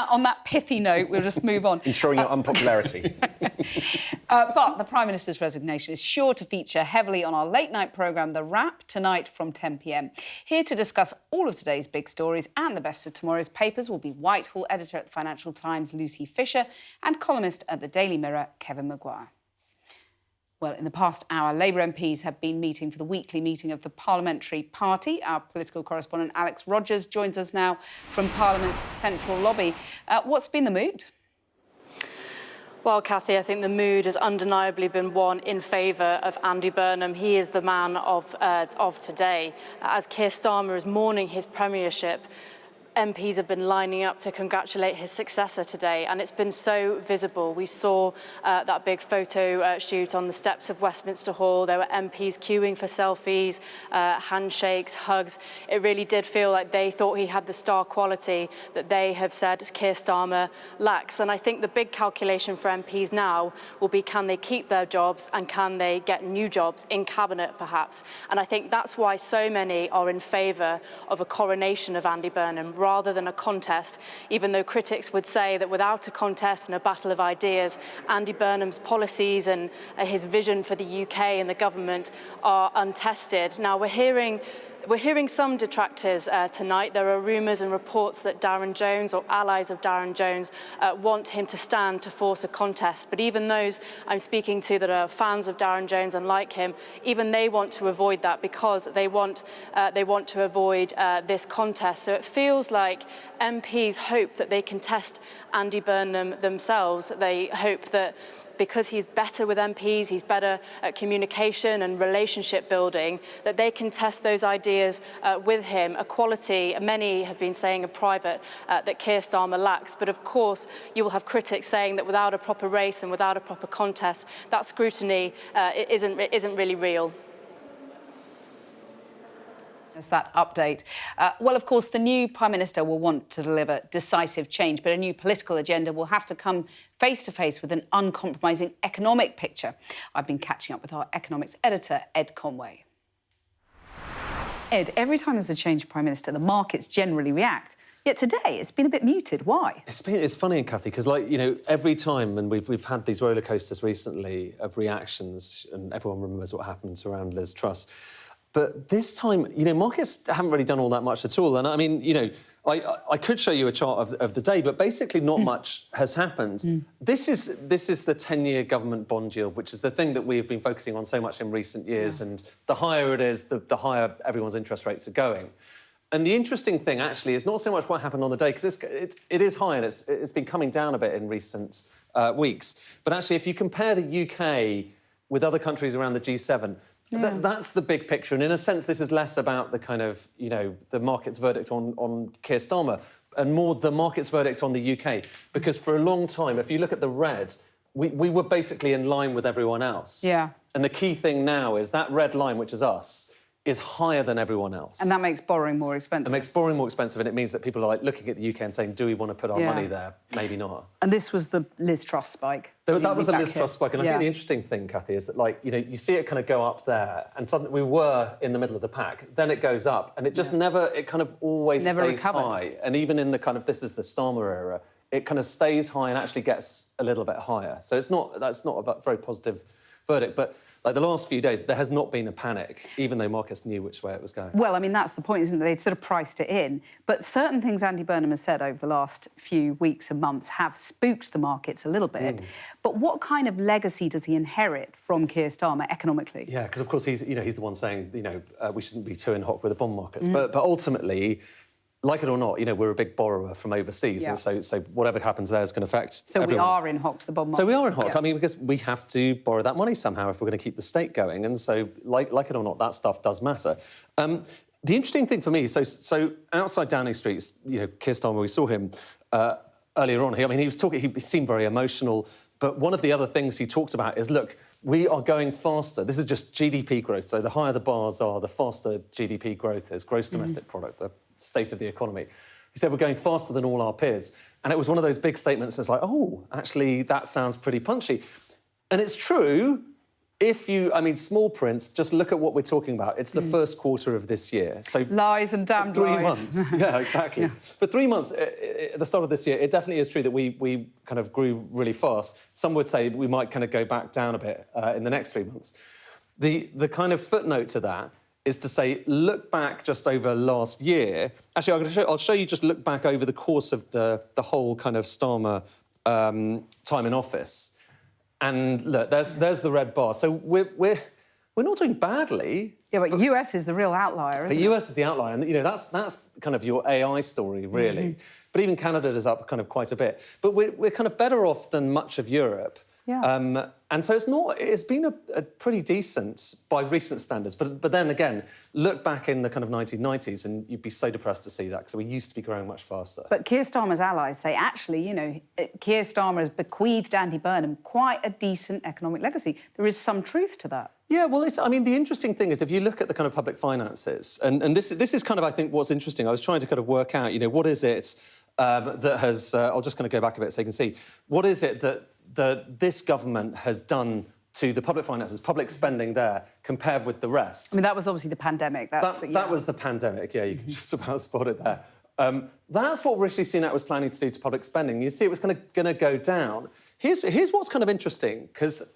on that pithy note, we'll just move on. Ensuring your unpopularity. But the Prime Minister's resignation is sure to feature heavily on our late-night programme, The Wrap, tonight from 10 p.m. Here to discuss all of today's big stories and the best of tomorrow's papers will be Whitehall editor at the Financial Times, Lucy Fisher, and columnist at the Daily Mirror, Kevin Maguire. Well, in the past hour, Labour MPs have been meeting for the weekly meeting of the Parliamentary Party. Our political correspondent Alex Rogers joins us now from Parliament's central lobby. What's been the mood? Well, Cathy, I think the mood has undeniably been one in favour of Andy Burnham. He is the man of today. As Keir Starmer is mourning his premiership, MPs have been lining up to congratulate his successor today, and it's been so visible. We saw that big photo shoot on the steps of Westminster Hall. There were MPs queuing for selfies, handshakes, hugs. It really did feel like they thought he had the star quality that they have said Keir Starmer lacks. And I think the big calculation for MPs now will be, can they keep their jobs and can they get new jobs in Cabinet, perhaps? And I think that's why so many are in favour of a coronation of Andy Burnham rather than a contest, even though critics would say that without a contest and a battle of ideas, Andy Burnham's policies and his vision for the UK and the government are untested. Now, we're hearing some detractors tonight. There are rumours and reports that Darren Jones or allies of Darren Jones want him to stand to force a contest. But even those I'm speaking to that are fans of Darren Jones and like him, even they want to avoid that because they want to avoid this contest. So it feels like MPs hope that they can test Andy Burnham themselves. They hope that because he's better with MPs, he's better at communication and relationship building, that they can test those ideas with him, a quality many have been saying in private that Keir Starmer lacks. But of course, you will have critics saying that without a proper race and without a proper contest, that scrutiny isn't really real. That update. Well, of course, the new Prime Minister will want to deliver decisive change, but a new political agenda will have to come face-to-face with an uncompromising economic picture. I've been catching up with our economics editor, Ed Conway. Ed, every time there's a change of Prime Minister, the markets generally react. Yet today, it's been a bit muted. Why? It's funny, Cathy, because, like, you know, every time, and we've had these roller coasters recently of reactions, and everyone remembers what happened around Liz Truss. But this time, you know, markets haven't really done all that much at all. And I mean, you know, I could show you a chart of the day, but basically not much has happened. This is the 10-year government bond yield, which is the thing that we've been focusing on so much in recent years. And the higher it is, the higher everyone's interest rates are going. And the interesting thing, actually, is not so much what happened on the day, because it is high and it's been coming down a bit in recent weeks. But actually, if you compare the UK with other countries around the G7, that's the big picture. And in a sense, this is less about the kind of, you know, the market's verdict on Keir Starmer and more the market's verdict on the UK. Because for a long time, if you look at the red, we were basically in line with everyone else. Yeah. And the key thing now is that red line, which is us, is higher than everyone else. And that makes borrowing more expensive. It makes borrowing more expensive, and it means that people are like looking at the UK and saying, do we want to put our money there? Maybe not. And this was the Liz Truss spike. That was the Liz Truss spike, and I think the interesting thing, Cathy, is that, like, you know, you see it kind of go up there, and suddenly we were in the middle of the pack. Then it goes up, and it just it kind of always stays high. And even in the kind of, this is the Starmer era, it kind of stays high and actually gets a little bit higher. So that's not a very positive verdict, but like the last few days, there has not been a panic, even though markets knew which way it was going. Well, I mean, that's the point, isn't it? They'd sort of priced it in. But certain things Andy Burnham has said over the last few weeks and months have spooked the markets a little bit. But what kind of legacy does he inherit from Keir Starmer economically? Yeah, because, of course, he's the one saying, we shouldn't be too in hoc with the bond markets. But ultimately, like it or not, we're a big borrower from overseas, and so whatever happens there is going to affect everyone. We are in hoc to the bond market. So we are in hoc. I mean, because we have to borrow that money somehow if we're going to keep the state going, and so, like it or not, that stuff does matter. The interesting thing for me, so outside Downing Street, Keir Starmer, we saw him earlier on here. I mean, he seemed very emotional, but one of the other things he talked about is, look, we are going faster. This is just GDP growth. So the higher the bars are, the faster GDP growth is, gross domestic product, the state of the economy. He said, we're going faster than all our peers. And it was one of those big statements that's like, oh, actually, that sounds pretty punchy. And it's true. Small print, just look at what we're talking about. It's the first quarter of this year. So lies and damned lies. 3 months. Yeah, exactly. For 3 months, at the start of this year, it definitely is true that we kind of grew really fast. Some would say we might kind of go back down a bit in the next 3 months. The kind of footnote to that is to say, look back just over last year. Actually, I'll show you, just look back over the course of the whole kind of Starmer time in office. And look, there's the red bar. So we're not doing badly. Yeah, but US is the real outlier, isn't it? The US is the outlier, and that's kind of your AI story, really. But even Canada is up kind of quite a bit. But we're kind of better off than much of Europe. Yeah. And so it's been a pretty decent by recent standards. But then again, look back in the kind of 1990s and you'd be so depressed to see that, because we used to be growing much faster. But Keir Starmer's allies say, actually, Keir Starmer has bequeathed Andy Burnham quite a decent economic legacy. There is some truth to that. Yeah, well, the interesting thing is, if you look at the kind of public finances, and this is kind of, I think, what's interesting. I was trying to kind of work out, what is it that has... I'll just kind of go back a bit so you can see. What is it that this government has done to the public finances, public spending there, compared with the rest? I mean, that was obviously the pandemic. That was the pandemic, yeah, you can just about spot it there. That's what Rishi Sunak was planning to do to public spending. You see, it was kind of going to go down. Here's what's kind of interesting, because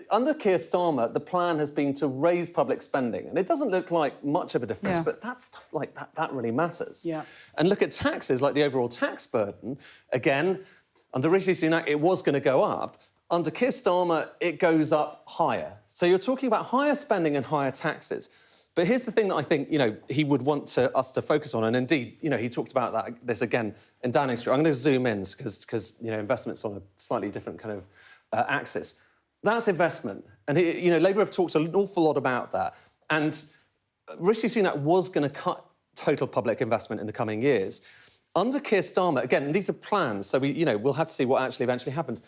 under Keir Starmer, the plan has been to raise public spending, and it doesn't look like much of a difference, but that stuff like that really matters. Yeah. And look at taxes, like the overall tax burden. Again, under Rishi Sunak, it was going to go up. Under Keir Starmer, it goes up higher. So you're talking about higher spending and higher taxes. But here's the thing that I think, he would want us to focus on, and indeed, he talked about this again in Downing Street. I'm going to zoom in because investment's on a slightly different kind of axis. That's investment. And, Labour have talked an awful lot about that. And Rishi Sunak was going to cut total public investment in the coming years. Under Keir Starmer, again, these are plans, so we'll have to see what actually eventually happens.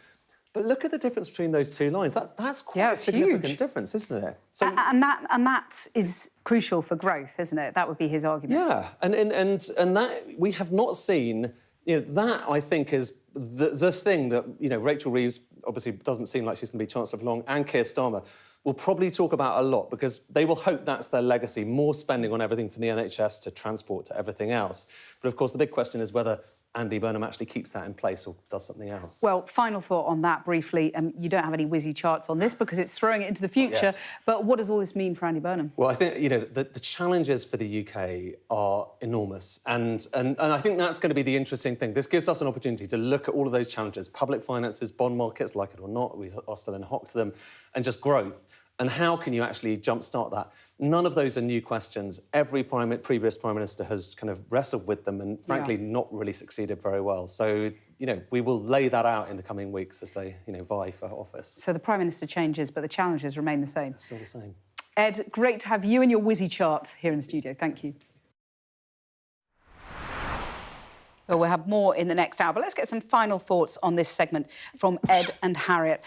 But look at the difference between those two lines. That's quite a significant difference, isn't it? So, and that is crucial for growth, isn't it? That would be his argument. Yeah, and that we have not seen. That I think is the thing that Rachel Reeves obviously doesn't seem like she's going to be Chancellor for long, and Keir Starmer will probably talk about a lot, because they will hope that's their legacy, more spending on everything from the NHS to transport to everything else. But, of course, the big question is whether Andy Burnham actually keeps that in place or does something else. Well, final thought on that briefly. You don't have any whizzy charts on this because it's throwing it into the future, yes. But what does all this mean for Andy Burnham? Well, I think, the challenges for the UK are enormous. And I think that's going to be the interesting thing. This gives us an opportunity to look at all of those challenges, public finances, bond markets, like it or not, we are still in hock to them, and just growth. And how can you actually jumpstart that? None of those are new questions. Every previous Prime Minister has kind of wrestled with them and, frankly, not really succeeded very well. So, we will lay that out in the coming weeks as they, vie for office. So the Prime Minister changes, but the challenges remain the same? It's still the same. Ed, great to have you and your whizzy charts here in the studio. Thank you. Well, we'll have more in the next hour, but let's get some final thoughts on this segment from Ed and Harriet.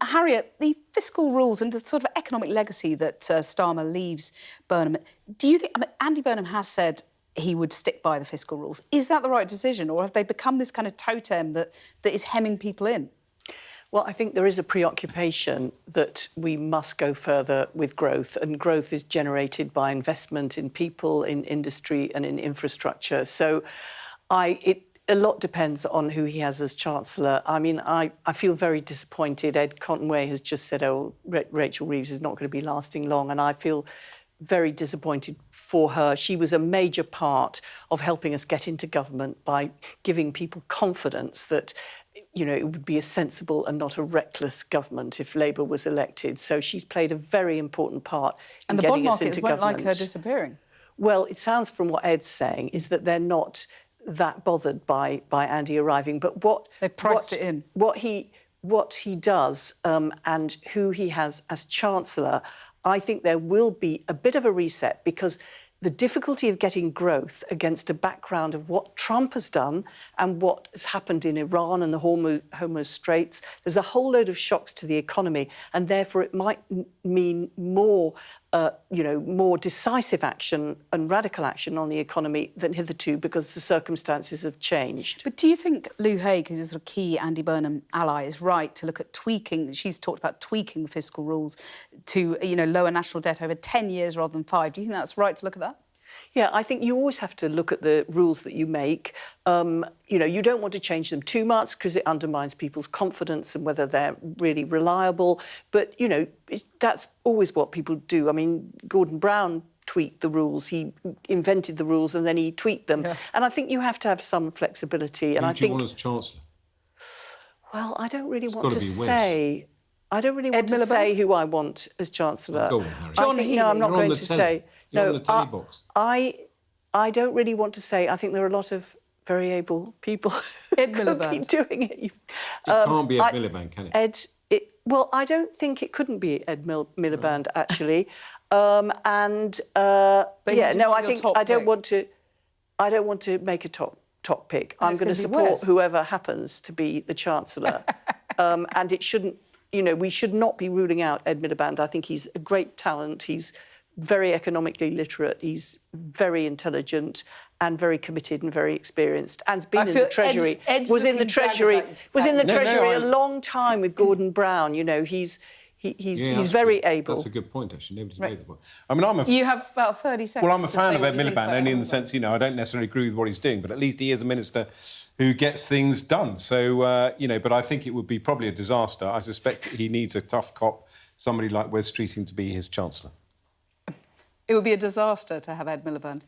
Harriet, the fiscal rules and the sort of economic legacy that Starmer leaves Burnham, do you think... I mean, Andy Burnham has said he would stick by the fiscal rules. Is that the right decision, or have they become this kind of totem that is hemming people in? Well, I think there is a preoccupation that we must go further with growth, and growth is generated by investment in people, in industry and in infrastructure. So a lot depends on who he has as Chancellor. I mean, I feel very disappointed. Ed Conway has just said, oh, Rachel Reeves is not going to be lasting long, and I feel very disappointed for her. She was a major part of helping us get into government by giving people confidence that, you know, it would be a sensible and not a reckless government if Labour was elected. So she's played a very important part in getting us into government. And the bond markets won't like her disappearing. Well, it sounds from what Ed's saying is that they're not that bothered by Andy arriving. But they priced it in. What he does and who he has as Chancellor, I think there will be a bit of a reset, because the difficulty of getting growth against a background of what Trump has done and what has happened in Iran and the Hormuz Straits, there's a whole load of shocks to the economy, and therefore it might mean more, more decisive action and radical action on the economy than hitherto, because the circumstances have changed. But do you think Lou Haig, who's a sort of key Andy Burnham ally, is right to look at tweaking? She's talked about tweaking the fiscal rules to, lower national debt over 10 years rather than 5. Do you think that's right to look at that? Yeah, I think you always have to look at the rules that you make. You don't want to change them too much because it undermines people's confidence and whether they're really reliable. But, that's always what people do. I mean, Gordon Brown tweaked the rules. He invented the rules and then he tweaked them. Yeah. And I think you have to have some flexibility. And Who do you want as Chancellor? Well, I don't really want to say... I don't really want to say who I want as Chancellor. Go on, Harry. No, I'm not going to say. You're on the telly box. I don't really want to say. I think there are a lot of very able people who could be doing it. It can't be Ed Miliband, can it? Well, I don't think it couldn't be Ed Miliband, actually. I think I don't want to make a top pick. I'm going to support whoever happens to be the Chancellor, and it shouldn't. We should not be ruling out Ed Miliband. I think he's a great talent. He's very economically literate. He's very intelligent and very committed and very experienced. And's been in the Treasury. Was in the Treasury a long time with Gordon Brown. He's very able. That's a good point, actually. Nobody's made the point. I mean, You have about 30 seconds. Well, I'm a fan of Ed Miliband, only in the sense, I don't necessarily agree with what he's doing, but at least he is a minister who gets things done. So, but I think it would be probably a disaster. I suspect he needs a tough cop, somebody like Wes Streeting, to be his Chancellor. It would be a disaster to have Ed Miliband.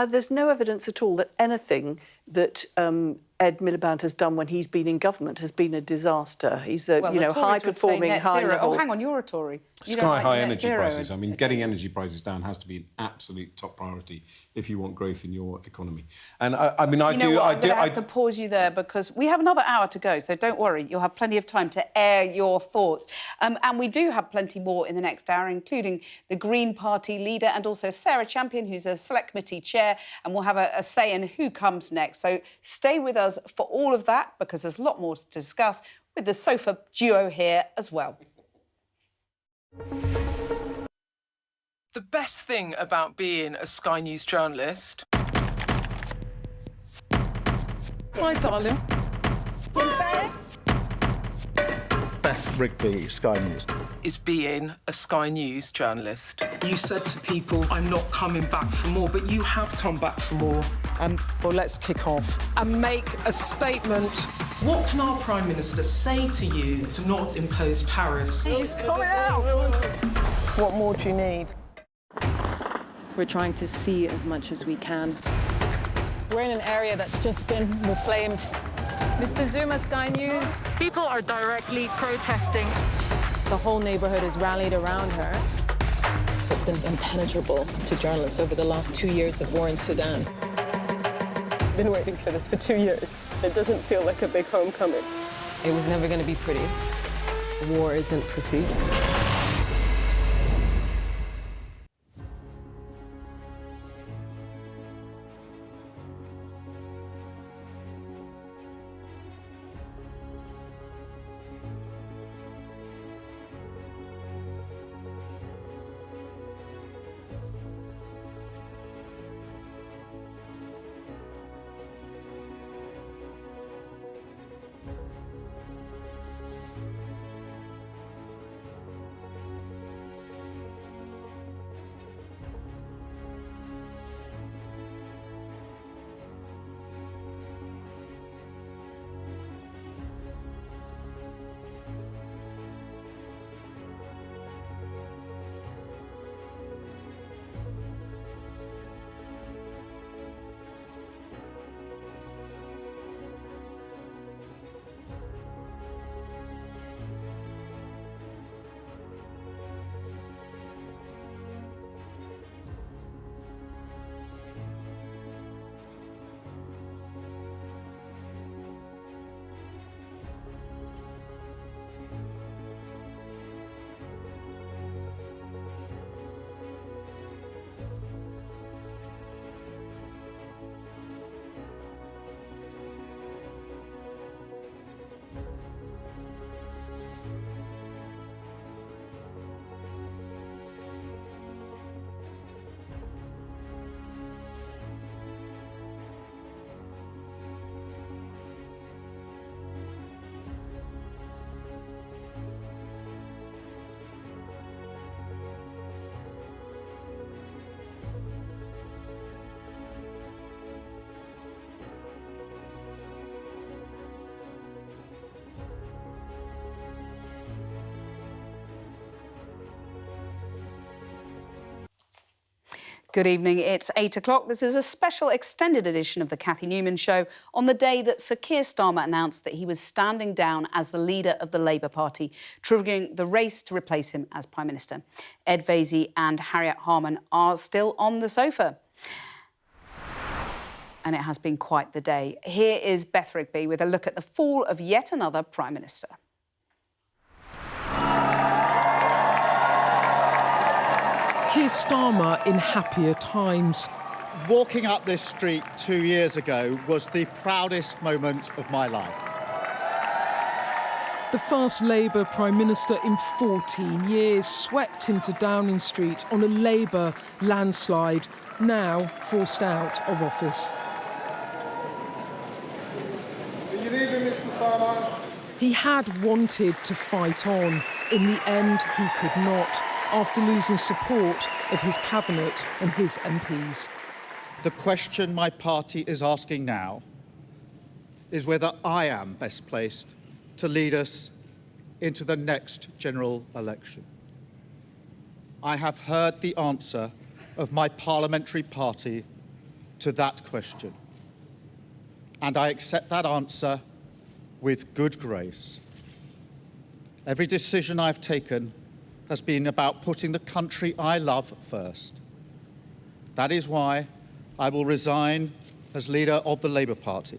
There's no evidence at all that anything that Ed Miliband has done when he's been in government has been a disaster. He's a high-performing, high-level... Oh, hang on, you're a Tory. Sky-high energy prices. I mean, getting energy prices down has to be an absolute top priority if you want growth in your economy. And I'm going to have to pause you there because we have another hour to go, so don't worry. You'll have plenty of time to air your thoughts. And we do have plenty more in the next hour, including the Green Party leader and also Sarah Champion, who's a Select Committee chair, and we'll have a say in who comes next. So stay with us for all of that, because there's a lot more to discuss with the sofa duo here as well. The best thing about being a Sky News journalist... My darling. Beth Rigby, Sky News. Is being a Sky News journalist. You said to people, I'm not coming back for more, but you have come back for more. Well, let's kick off and make a statement. What can our Prime Minister say to you to not impose tariffs? He's coming out! What more do you need? We're trying to see as much as we can. We're in an area that's just been reclaimed. Mr. Zuma, Sky News. People are directly protesting. The whole neighbourhood has rallied around her. It's been impenetrable to journalists over the last 2 years of war in Sudan. I've been waiting for this for 2 years. It doesn't feel like a big homecoming. It was never going to be pretty. War isn't pretty. Good evening, it's 8 o'clock. This is a special extended edition of the Cathy Newman Show on the day that Sir Keir Starmer announced that he was standing down as the leader of the Labour Party, triggering the race to replace him as Prime Minister. Ed Vaizey and Harriet Harman are still on the sofa. And it has been quite the day. Here is Beth Rigby with a look at the fall of yet another Prime Minister. Keir Starmer in happier times. Walking up this street 2 years ago was the proudest moment of my life. The first Labour Prime Minister in 14 years swept into Downing Street on a Labour landslide, now forced out of office. Are you leaving, Mr. Starmer? He had wanted to fight on. In the end, he could not, after losing support of his cabinet and his MPs. The question my party is asking now is whether I am best placed to lead us into the next general election. I have heard the answer of my parliamentary party to that question, and I accept that answer with good grace. Every decision I've taken has been about putting the country I love first. That is why I will resign as leader of the Labour Party.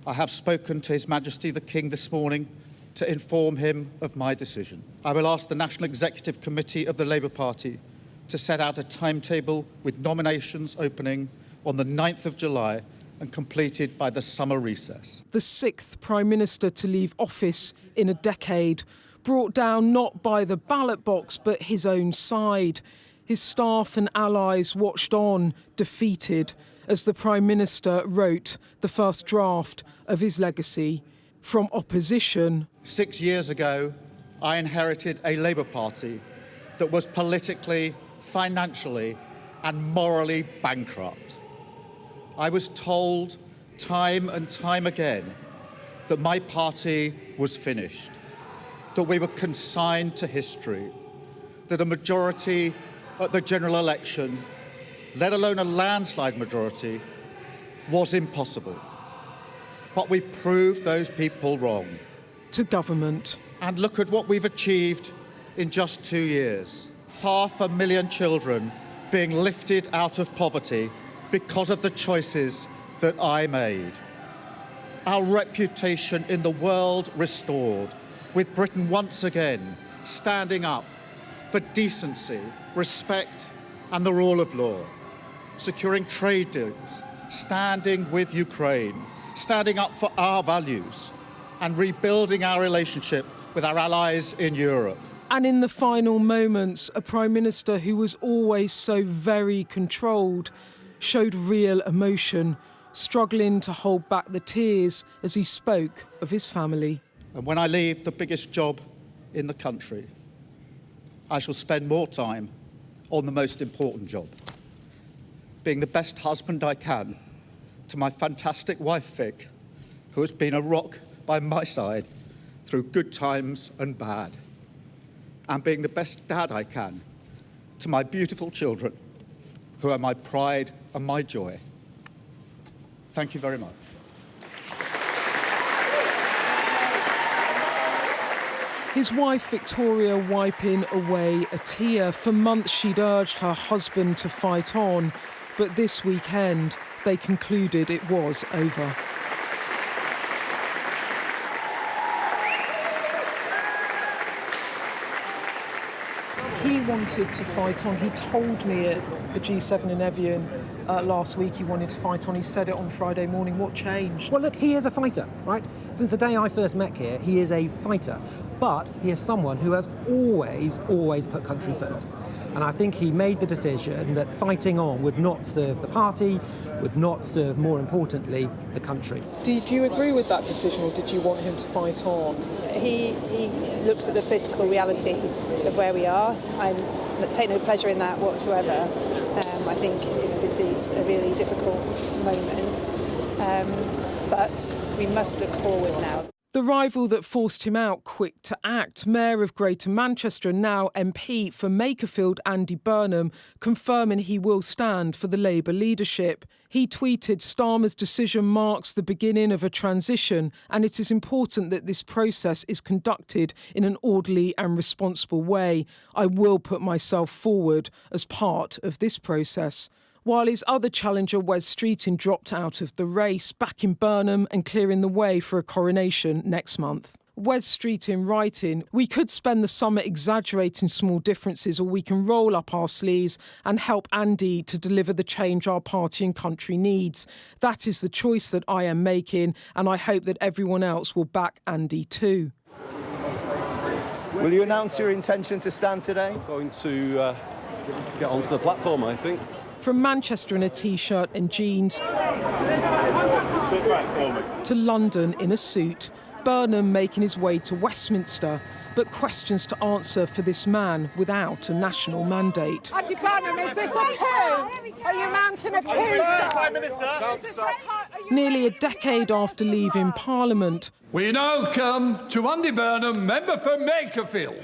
I have spoken to His Majesty the King this morning to inform him of my decision. I will ask the National Executive Committee of the Labour Party to set out a timetable with nominations opening on the 9th of July and completed by the summer recess. The sixth Prime Minister to leave office in a decade, brought down not by the ballot box but his own side. His staff and allies watched on, defeated, as the Prime Minister wrote the first draft of his legacy from opposition. 6 years ago, I inherited a Labour Party that was politically, financially and morally bankrupt. I was told time and time again that my party was finished, that we were consigned to history, that a majority at the general election, let alone a landslide majority, was impossible. But we proved those people wrong. To government. And look at what we've achieved in just 2 years. 500,000 children being lifted out of poverty because of the choices that I made. Our reputation in the world restored, with Britain once again standing up for decency, respect and the rule of law, securing trade deals, standing with Ukraine, standing up for our values and rebuilding our relationship with our allies in Europe. And in the final moments, a Prime Minister who was always so very controlled showed real emotion, struggling to hold back the tears as he spoke of his family. And when I leave the biggest job in the country, I shall spend more time on the most important job, being the best husband I can to my fantastic wife, Vic, who has been a rock by my side through good times and bad, and being the best dad I can to my beautiful children, who are my pride and my joy. Thank you very much. His wife Victoria wiping away a tear. For months she'd urged her husband to fight on, but this weekend they concluded it was over. He wanted to fight on. He told me at the G7 in Evian last week he wanted to fight on. He said it on Friday morning. What changed? Well, look, he is a fighter, right? Since the day I first met Keir, he is a fighter. But he is someone who has always put country first. And I think he made the decision that fighting on would not serve the party, would not serve, more importantly, the country. Did you agree with that decision, or did you want him to fight on? He looked at the political reality of where we are. I take no pleasure in that whatsoever. I think this is a really difficult moment, but we must look forward now. The rival that forced him out quick to act, Mayor of Greater Manchester and now MP for Makerfield, Andy Burnham, confirming he will stand for the Labour leadership. He tweeted, "Starmer's decision marks the beginning of a transition, and it is important that this process is conducted in an orderly and responsible way. I will put myself forward as part of this process." While his other challenger, Wes Streeting, dropped out of the race, backing Burnham and clearing the way for a coronation next month. Wes Streeting writing, "We could spend the summer exaggerating small differences, or we can roll up our sleeves and help Andy to deliver the change our party and country needs. That is the choice that I am making, and I hope that everyone else will back Andy too." Will you announce your intention to stand today? I'm going to get onto the platform, I think. From Manchester in a T-shirt and jeans to London in a suit, Burnham making his way to Westminster, but questions to answer for this man without a national mandate. Andy Burnham, is this a coup? Are you mounting a coup? Prime Minister. Nearly a decade after leaving Parliament, we now come to Andy Burnham, member for Makerfield.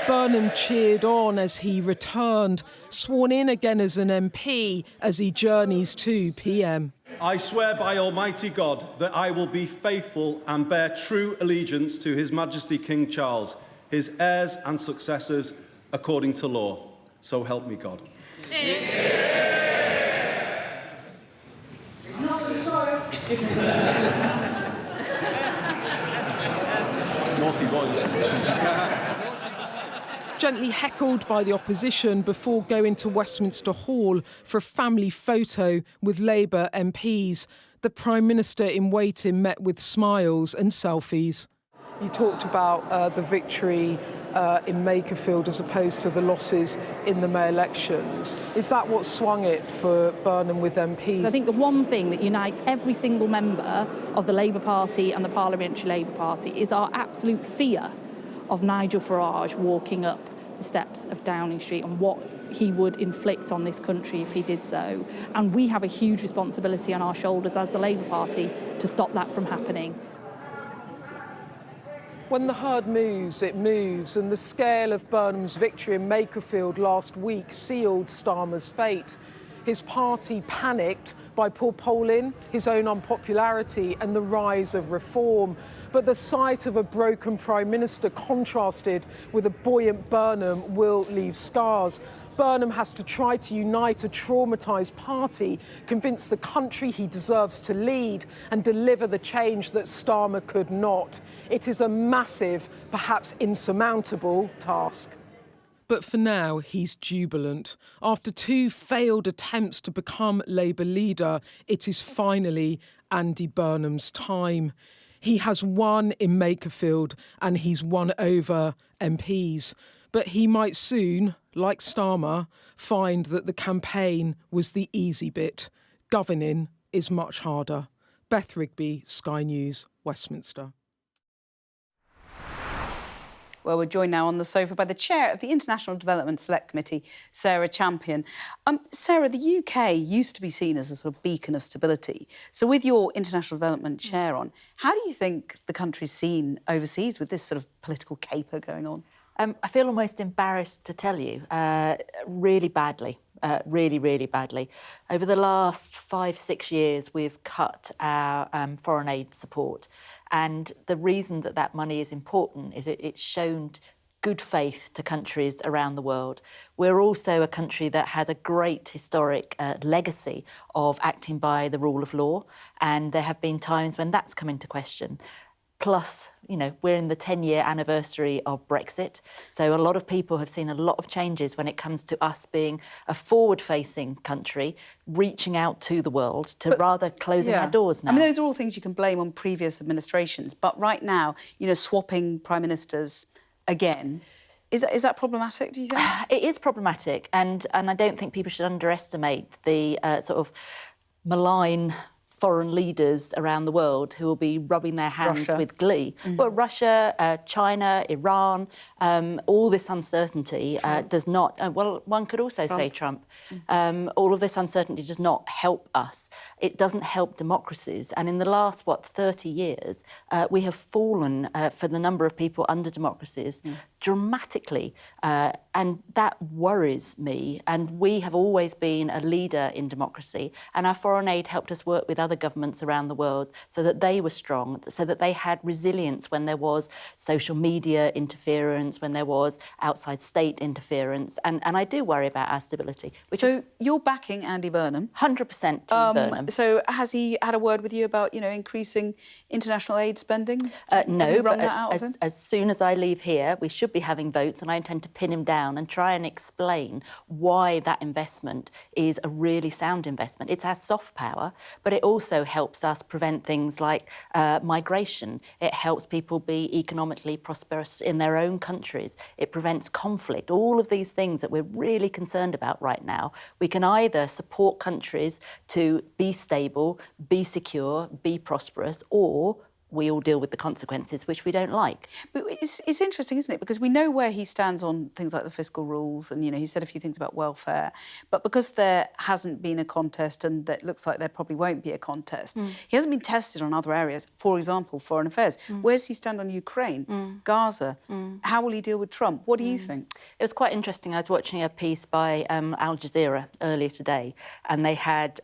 Burnham cheered on as he returned, sworn in again as an MP as he journeys to PM. I swear by Almighty God that I will be faithful and bear true allegiance to His Majesty King Charles, his heirs and successors, according to law. So help me God. Naughty boy. Gently heckled by the opposition before going to Westminster Hall for a family photo with Labour MPs, the Prime Minister in waiting met with smiles and selfies. You talked about the victory in Makerfield as opposed to the losses in the May elections. Is that what swung it for Burnham with MPs? I think the one thing that unites every single member of the Labour Party and the Parliamentary Labour Party is our absolute fear of Nigel Farage walking up the steps of Downing Street and what he would inflict on this country if he did so. And we have a huge responsibility on our shoulders as the Labour Party to stop that from happening. When the herd moves, it moves, and the scale of Burnham's victory in Makerfield last week sealed Starmer's fate. His party panicked by poor polling, his own unpopularity and the rise of reform. But the sight of a broken Prime Minister contrasted with a buoyant Burnham will leave scars. Burnham has to try to unite a traumatised party, convince the country he deserves to lead and deliver the change that Starmer could not. It is a massive, perhaps insurmountable task. But for now, he's jubilant. After 2 failed attempts to become Labour leader, it is finally Andy Burnham's time. He has won in Makerfield and he's won over MPs. But he might soon, like Starmer, find that the campaign was the easy bit. Governing is much harder. Beth Rigby, Sky News, Westminster. Well, we're joined now on the sofa by the chair of the International Development Select Committee, Sarah Champion. Sarah, the UK used to be seen as a sort of beacon of stability. So with your international development chair on, how do you think the country's seen overseas with this sort of political caper going on? I feel almost embarrassed to tell you, really badly. Really, really badly. Over the last 5-6 years, we've cut our foreign aid support. And the reason that that money is important is it's shown good faith to countries around the world. We're also a country that has a great historic legacy of acting by the rule of law. And there have been times when that's come into question. Plus, you know, we're in the 10-year anniversary of Brexit. So a lot of people have seen a lot of changes when it comes to us being a forward-facing country, reaching out to the world to rather closing our doors now. I mean, those are all things you can blame on previous administrations. But right now, you know, swapping prime ministers again, is that problematic, do you think? It is problematic. And I don't think people should underestimate the sort of malign foreign leaders around the world who will be rubbing their hands Russia. with glee. Well, Russia, China, Iran, all this uncertainty does not... well, one could also say Trump. All of this uncertainty does not help us. It doesn't help democracies. And in the last, 30 years, we have fallen for the number of people under democracies dramatically. And that worries me. And we have always been a leader in democracy. And our foreign aid helped us work with other governments around the world so that they were strong, so that they had resilience when there was social media interference, when there was outside state interference. And I do worry about our stability. You're backing Andy Burnham? 100% Team Burnham. So has he had a word with you about, increasing international aid spending? No, but as soon as I leave here, we should be having votes, and I intend to pin him down and try and explain why that investment is a really sound investment. It's our soft power, but it also helps us prevent things like migration. It helps people be economically prosperous in their own countries. It prevents conflict. All of these things that we're really concerned about right now. We can either support countries to be stable, be secure, be prosperous, or we all deal with the consequences, which we don't like. But it's interesting, isn't it? Because we know where he stands on things like the fiscal rules, and, he said a few things about welfare. But because there hasn't been a contest, and that looks like there probably won't be a contest, he hasn't been tested on other areas, for example, foreign affairs. Where does he stand on Ukraine, Gaza? How will he deal with Trump? What do you think? It was quite interesting. I was watching a piece by Al Jazeera earlier today, and they had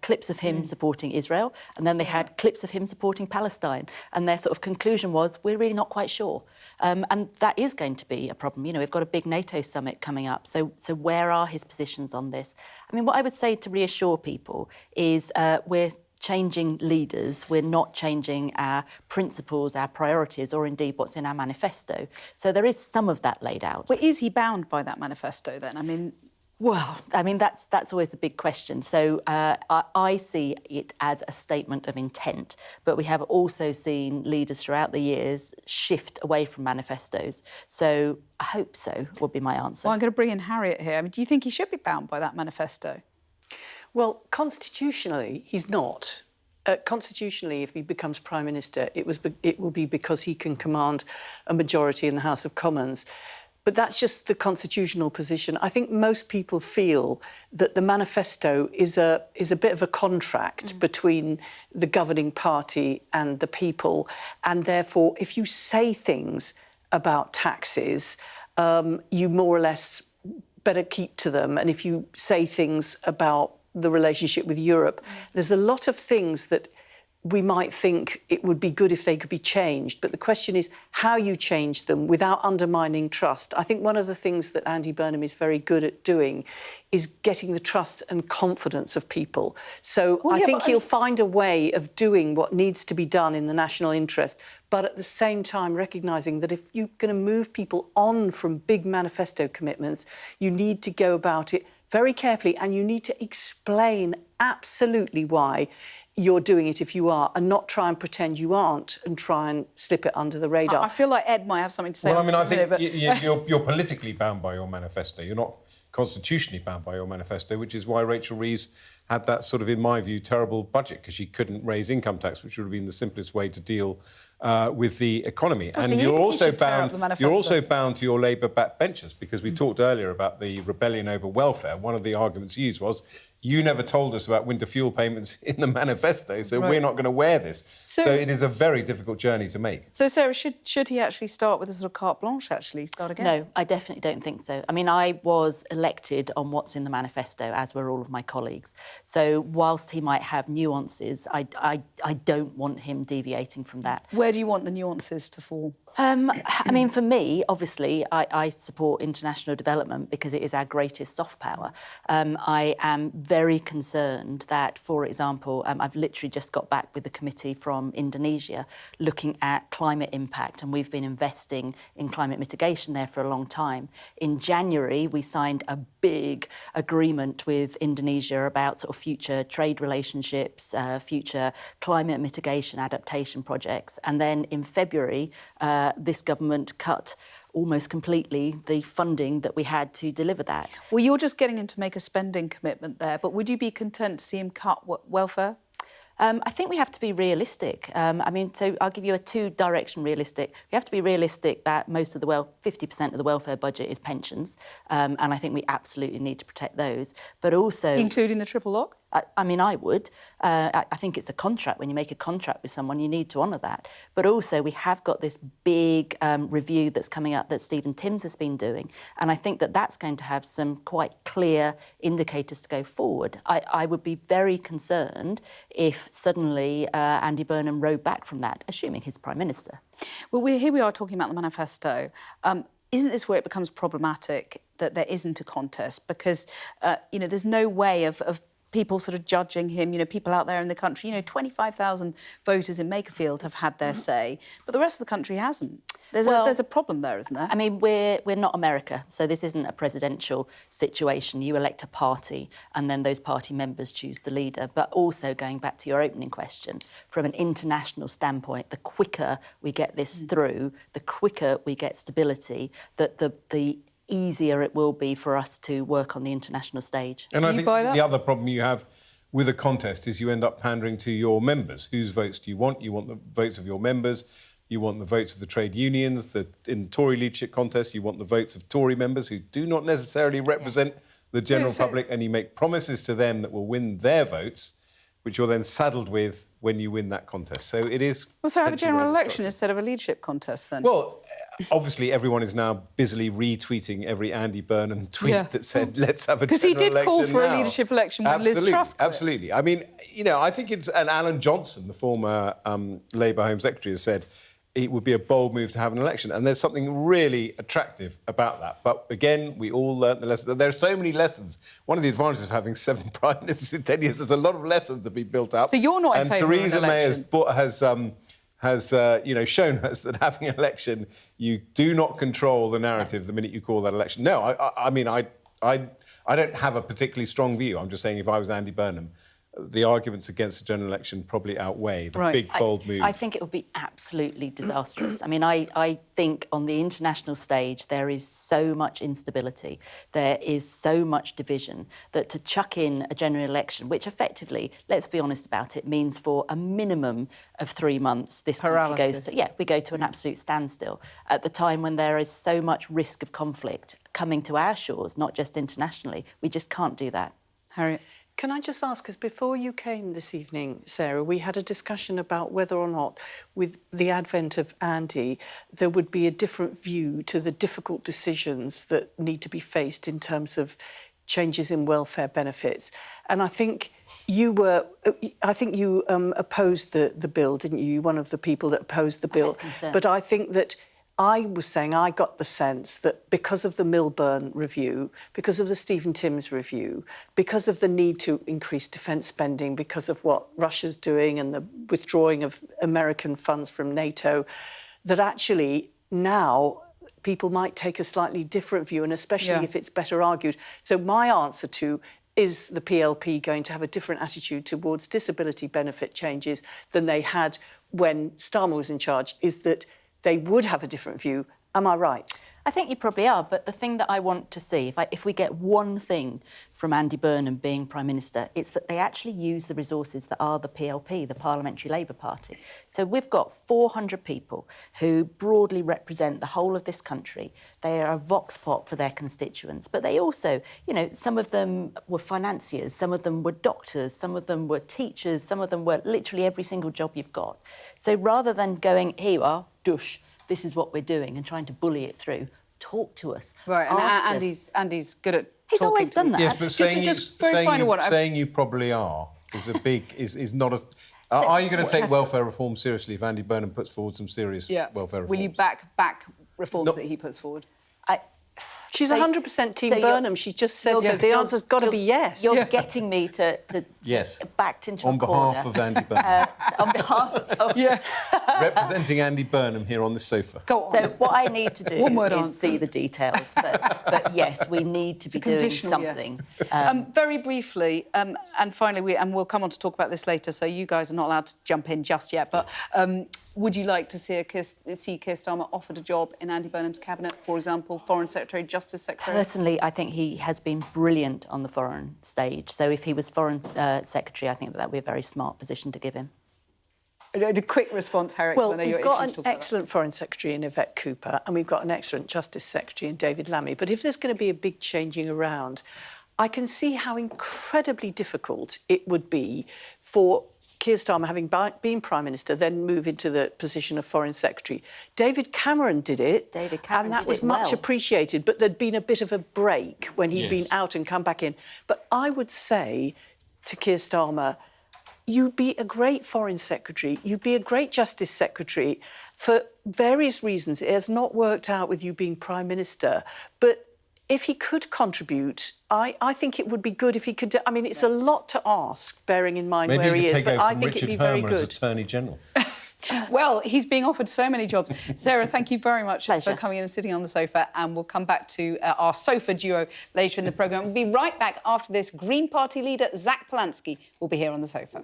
clips of him supporting Israel, and then they had clips of him supporting Palestine. And their sort of conclusion was, we're really not quite sure. And that is going to be a problem. We've got a big NATO summit coming up. So where are his positions on this? I mean, what I would say to reassure people is we're changing leaders. We're not changing our principles, our priorities, or indeed what's in our manifesto. So there is some of that laid out. But is he bound by that manifesto then? Well, that's always the big question. So I see it as a statement of intent, but we have also seen leaders throughout the years shift away from manifestos. So I hope so, would be my answer. Well, I'm going to bring in Harriet here. Do you think he should be bound by that manifesto? Well, constitutionally, he's not. Constitutionally, if he becomes Prime Minister, it will be because he can command a majority in the House of Commons. But that's just the constitutional position. I think most people feel that the manifesto is a bit of a contract between the governing party and the people. And therefore, if you say things about taxes, you more or less better keep to them. And if you say things about the relationship with Europe, there's a lot of things that we might think it would be good if they could be changed. But the question is how you change them without undermining trust. I think one of the things that Andy Burnham is very good at doing is getting the trust and confidence of people. So I think he'll find a way of doing what needs to be done in the national interest, but at the same time recognising that if you're going to move people on from big manifesto commitments, you need to go about it very carefully, and you need to explain absolutely why you're doing it if you are, and not try and pretend you aren't and try and slip it under the radar. I feel like Ed might have something to say. Well, I mean, I think you're politically bound by your manifesto. You're not constitutionally bound by your manifesto, which is why Rachel Reeves had that sort of, in my view, terrible budget, because she couldn't raise income tax, which would have been the simplest way to deal with the economy. Well, and you're also bound to your Labour backbenchers, because we talked earlier about the rebellion over welfare. One of the arguments used was, you never told us about winter fuel payments in the manifesto, so we're not going to wear this. So it is a very difficult journey to make. So, Sarah, should he actually start with a sort of carte blanche, start again? No, I definitely don't think so. I mean, I was elected on what's in the manifesto, as were all of my colleagues. So whilst he might have nuances, I don't want him deviating from that. Where do you want the nuances to fall? I mean, for me, obviously, I support international development because it is our greatest soft power. I am very concerned that, for example, I've literally just got back with a committee from Indonesia looking at climate impact, and we've been investing in climate mitigation there for a long time. In January, we signed a big agreement with Indonesia about sort of future trade relationships, future climate mitigation adaptation projects. And then in February, this government cut almost completely the funding that we had to deliver that. Well, you're just getting him to make a spending commitment there, but would you be content to see him cut welfare? I think we have to be realistic. I mean, so I'll give you a two-direction realistic. We have to be realistic that most of the 50% of the welfare budget is pensions, and I think we absolutely need to protect those. But also, including the triple lock. I mean, I would. I think it's a contract. When you make a contract with someone, you need to honour that. But also, we have got this big review that's coming up that Stephen Timms has been doing, and I think that that's going to have some quite clear indicators to go forward. I would be very concerned if suddenly Andy Burnham rode back from that, assuming he's Prime Minister. Well, here we are talking about the manifesto. Isn't this where it becomes problematic that there isn't a contest? Because, you know, there's no way of people sort of judging him, you know, people out there in the country. You know, 25,000 voters in Makerfield have had their say, but the rest of the country hasn't. There's a problem there, isn't there? I mean, we're not America, so this isn't a presidential situation. You elect a party and then those party members choose the leader. But also, going back to your opening question, from an international standpoint, the quicker we get this through, the quicker we get stability, the easier it will be for us to work on the international stage. And I think the other problem you have with a contest is you end up pandering to your members. Whose votes do you want? You want the votes of your members. You want the votes of the trade unions. In the Tory leadership contest, you want the votes of Tory members who do not necessarily represent the general public, and you make promises to them that will win their votes, which you're then saddled with when you win that contest. So it is... Well, so have a general election instead of a leadership contest, then? Well, obviously, everyone is now busily retweeting every Andy Burnham tweet that said, let's have a general election. Because he did call for a leadership election when Liz Truss quit. Absolutely. I mean, you know, I think it's... And Alan Johnson, the former Labour Home Secretary, has said it would be a bold move to have an election. And there's something really attractive about that. But again, we all learnt the lessons. There are so many lessons. One of the advantages of having 7 prime ministers in 10 years, there's a lot of lessons to be built up. So you're not in favour of an election? And Theresa May has you know, shown us that having an election, you do not control the narrative the minute you call that election. No, I mean, I don't have a particularly strong view. I'm just saying if I was Andy Burnham, the arguments against the general election probably outweigh the big, bold move. I think it would be absolutely disastrous. I mean, I think on the international stage there is so much instability, there is so much division, that to chuck in a general election, which effectively, let's be honest about it, means for a minimum of 3 months this country goes to... we go to an absolute standstill at the time when there is so much risk of conflict coming to our shores, not just internationally. We just can't do that. Harriet? Can I just ask, because before you came this evening, Sarah, we had a discussion about whether or not, with the advent of Andy, there would be a different view to the difficult decisions that need to be faced in terms of changes in welfare benefits. And I think you opposed the bill, didn't you? You're one of the people that opposed the bill. But I think that I was saying I got the sense that because of the Milburn review, because of the Stephen Timms review, because of the need to increase defence spending, because of what Russia's doing and the withdrawing of American funds from NATO, that actually now people might take a slightly different view, and especially if it's better argued. So my answer to is the PLP going to have a different attitude towards disability benefit changes than they had when Starmer was in charge, is that they would have a different view. Am I right? I think you probably are, but the thing that I want to see, if we get one thing from Andy Burnham being Prime Minister, it's that they actually use the resources that are the PLP, the Parliamentary Labour Party. So we've got 400 people who broadly represent the whole of this country. They are a vox pop for their constituents, but they also, you know, some of them were financiers, some of them were doctors, some of them were teachers, some of them were literally every single job you've got. So rather than going, here you are, dush, this is what we're doing, and trying to bully it through, talk to us. Right, and Andy's good at He's always done that. Yes, but saying you probably are is a big... is not a... Are you going to take welfare reform seriously if Andy Burnham puts forward some serious welfare reforms? Will you back reforms that he puts forward? She's 100% Team Burnham. She just said so. The answer's got to be yes. You're getting me to yes, backed into on a corner. behalf of Andy Burnham. On behalf of... Representing Andy Burnham here on this sofa. Go on. So what I need to do is see the details. But yes, we need to be doing something. Yes. Very briefly, and finally, we'll come on to talk about this later, so you guys are not allowed to jump in just yet, but would you like to see Keir Starmer offered a job in Andy Burnham's cabinet, for example, Foreign Secretary, just Justice Secretary? Personally, I think he has been brilliant on the foreign stage. So if he was Foreign Secretary, I think that would be a very smart position to give him. A quick response, Herrick. Well, we've got an excellent Foreign Secretary in Yvette Cooper, and we've got an excellent Justice Secretary in David Lammy. But if there's going to be a big changing around, I can see how incredibly difficult it would be for Keir Starmer, having been Prime Minister, then move into the position of Foreign Secretary. David Cameron did it, and that was much appreciated, but there'd been a bit of a break when he'd been out and come back in. But I would say to Keir Starmer, you'd be a great Foreign Secretary, you'd be a great Justice Secretary. For various reasons, it has not worked out with you being Prime Minister, but if he could contribute, I think it would be good if he could. I mean, it's a lot to ask, bearing in mind where he is, but I think it'd be very good. Maybe he could take over from Richard Herman as Attorney General. Well, he's being offered so many jobs. Sarah, thank you very much for coming in and sitting on the sofa, and we'll come back to our sofa duo later in the programme. We'll be right back after this. Green Party leader Zach Polanski will be here on the sofa.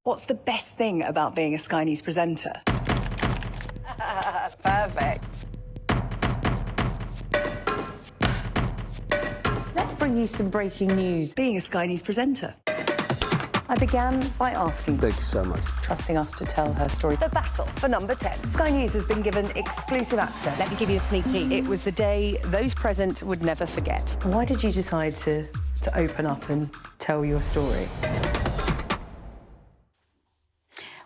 What's the best thing about being a Sky News presenter? Perfect. Let's bring you some breaking news. Being a Sky News presenter. I began by asking... Thank you so much. ...trusting us to tell her story. The battle for number 10. Sky News has been given exclusive access. Let me give you a sneak peek. It was the day those present would never forget. Why did you decide to open up and tell your story?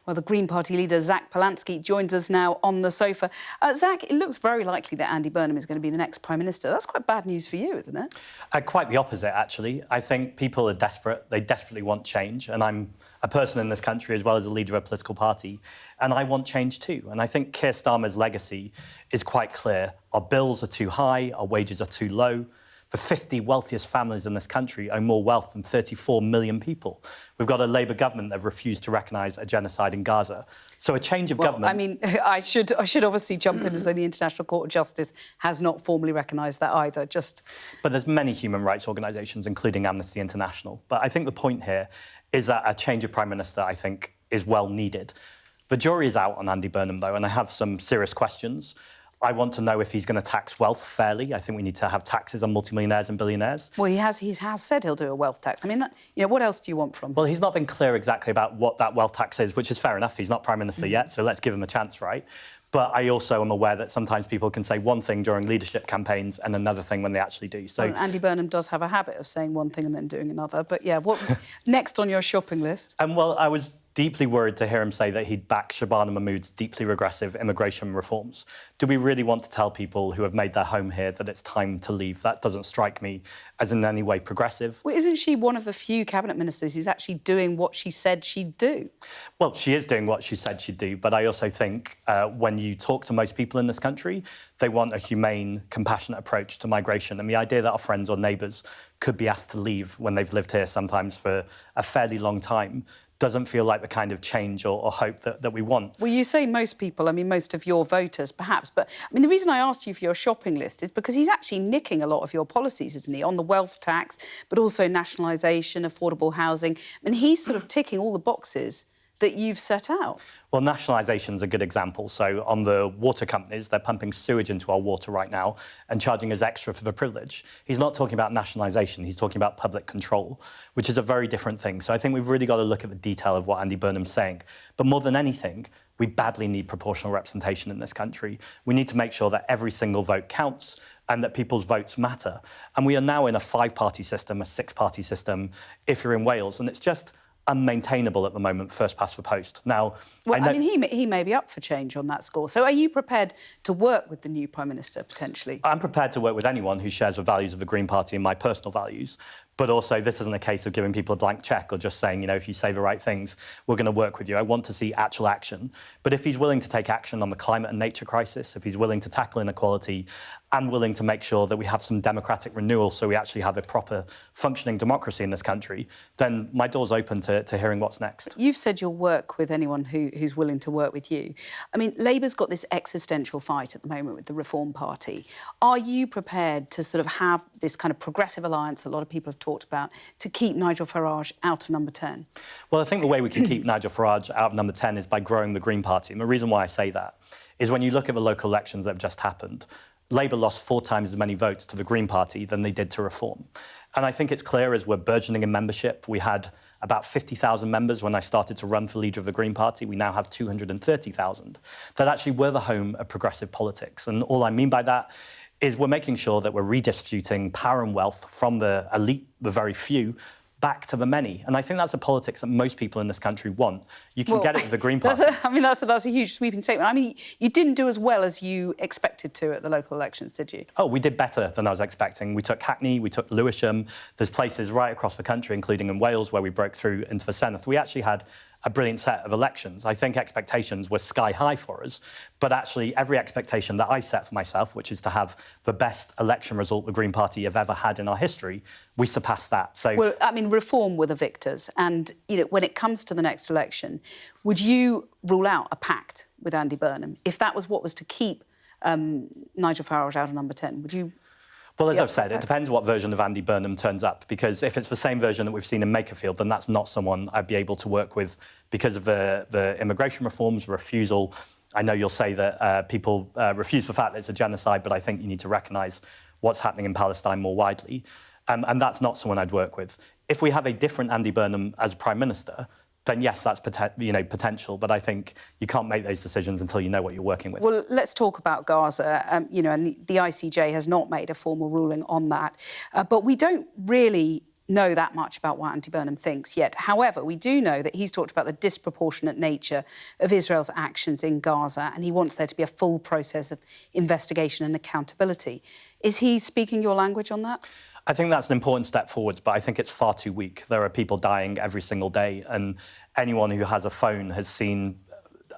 Well, the Green Party leader, Zach Polanski, joins us now on the sofa. Zach, it looks very likely that Andy Burnham is going to be the next Prime Minister. That's quite bad news for you, isn't it? Quite the opposite, actually. I think people are desperate. They desperately want change. And I'm a person in this country as well as a leader of a political party. And I want change too. And I think Keir Starmer's legacy is quite clear. Our bills are too high. Our wages are too low. The 50 wealthiest families in this country own more wealth than 34 million people. We've got a Labour government that have refused to recognise a genocide in Gaza. So a change of government... I mean, I should obviously jump in and say the International Court of Justice has not formally recognised that either, just... But there's many human rights organisations, including Amnesty International. But I think the point here is that a change of Prime Minister, I think, is well needed. The jury is out on Andy Burnham, though, and I have some serious questions. I want to know if he's going to tax wealth fairly. I think we need to have taxes on multimillionaires and billionaires. Well, he has said he'll do a wealth tax. I mean, what else do you want from him? Well, he's not been clear exactly about what that wealth tax is, which is fair enough. He's not Prime Minister yet, so let's give him a chance, right? But I also am aware that sometimes people can say one thing during leadership campaigns and another thing when they actually do. So Andy Burnham does have a habit of saying one thing and then doing another. But, yeah, what next on your shopping list? Well, I was deeply worried to hear him say that he'd back Shabana Mahmood's deeply regressive immigration reforms. Do we really want to tell people who have made their home here that it's time to leave? That doesn't strike me as in any way progressive. Well, isn't she one of the few cabinet ministers who's actually doing what she said she'd do? Well, she is doing what she said she'd do, but I also think when you talk to most people in this country, they want a humane, compassionate approach to migration. And the idea that our friends or neighbours could be asked to leave when they've lived here sometimes for a fairly long time doesn't feel like the kind of change or hope that we want. Well, you say most people, I mean, most of your voters, perhaps, but, I mean, the reason I asked you for your shopping list is because he's actually nicking a lot of your policies, isn't he, on the wealth tax, but also nationalisation, affordable housing. I mean, he's sort of ticking all the boxes that you've set out. Well, nationalisation's a good example. So on the water companies, they're pumping sewage into our water right now and charging us extra for the privilege. He's not talking about nationalisation, he's talking about public control, which is a very different thing. So I think we've really got to look at the detail of what Andy Burnham's saying. But more than anything, we badly need proportional representation in this country. We need to make sure that every single vote counts and that people's votes matter. And we are now in a 5-party system, a 6-party system, if you're in Wales, and it's just unmaintainable at the moment, first past the post. Now, well, I mean, he may be up for change on that score. So are you prepared to work with the new Prime Minister, potentially? I'm prepared to work with anyone who shares the values of the Green Party and my personal values. But also, this isn't a case of giving people a blank cheque or just saying, you know, if you say the right things, we're going to work with you. I want to see actual action. But if he's willing to take action on the climate and nature crisis, if he's willing to tackle inequality and willing to make sure that we have some democratic renewal so we actually have a proper functioning democracy in this country, then my door's open to hearing what's next. You've said you'll work with anyone who's willing to work with you. I mean, Labour's got this existential fight at the moment with the Reform Party. Are you prepared to sort of have this kind of progressive alliance a lot of people have talked about to keep Nigel Farage out of number 10? Well, I think the way we can keep Nigel Farage out of number 10 is by growing the Green Party. And the reason why I say that is when you look at the local elections that have just happened, Labour lost 4 times as many votes to the Green Party than they did to Reform. And I think it's clear as we're burgeoning in membership. We had about 50,000 members when I started to run for leader of the Green Party. We now have 230,000. That actually we're the home of progressive politics. And all I mean by that is we're making sure that we're redistributing power and wealth from the elite, the very few, back to the many. And I think that's a politics that most people in this country want. You can get it with the Green Party. That's a huge sweeping statement. I mean, you didn't do as well as you expected to at the local elections, did you? Oh, we did better than I was expecting. We took Hackney, we took Lewisham. There's places right across the country, including in Wales, where we broke through into the Senedd. We actually had a brilliant set of elections. I think expectations were sky high for us, but actually every expectation that I set for myself, which is to have the best election result the Green Party have ever had in our history, we surpassed that. So, well, I mean, Reform were the victors, and you know, when it comes to the next election, would you rule out a pact with Andy Burnham if that was what was to keep Nigel Farage out of number 10? Would you? Well, as I've said, it depends what version of Andy Burnham turns up, because if it's the same version that we've seen in Makerfield, then that's not someone I'd be able to work with because of the immigration reforms, refusal. I know you'll say that people refuse the fact that it's a genocide, but I think you need to recognise what's happening in Palestine more widely. And that's not someone I'd work with. If we have a different Andy Burnham as Prime Minister, then yes, that's potential. But I think you can't make those decisions until you know what you're working with. Well, let's talk about Gaza. You know, and the ICJ has not made a formal ruling on that. But we don't really know that much about what Andy Burnham thinks yet. However, we do know that he's talked about the disproportionate nature of Israel's actions in Gaza, and he wants there to be a full process of investigation and accountability. Is he speaking your language on that? I think that's an important step forwards, but I think it's far too weak. There are people dying every single day, and anyone who has a phone has seen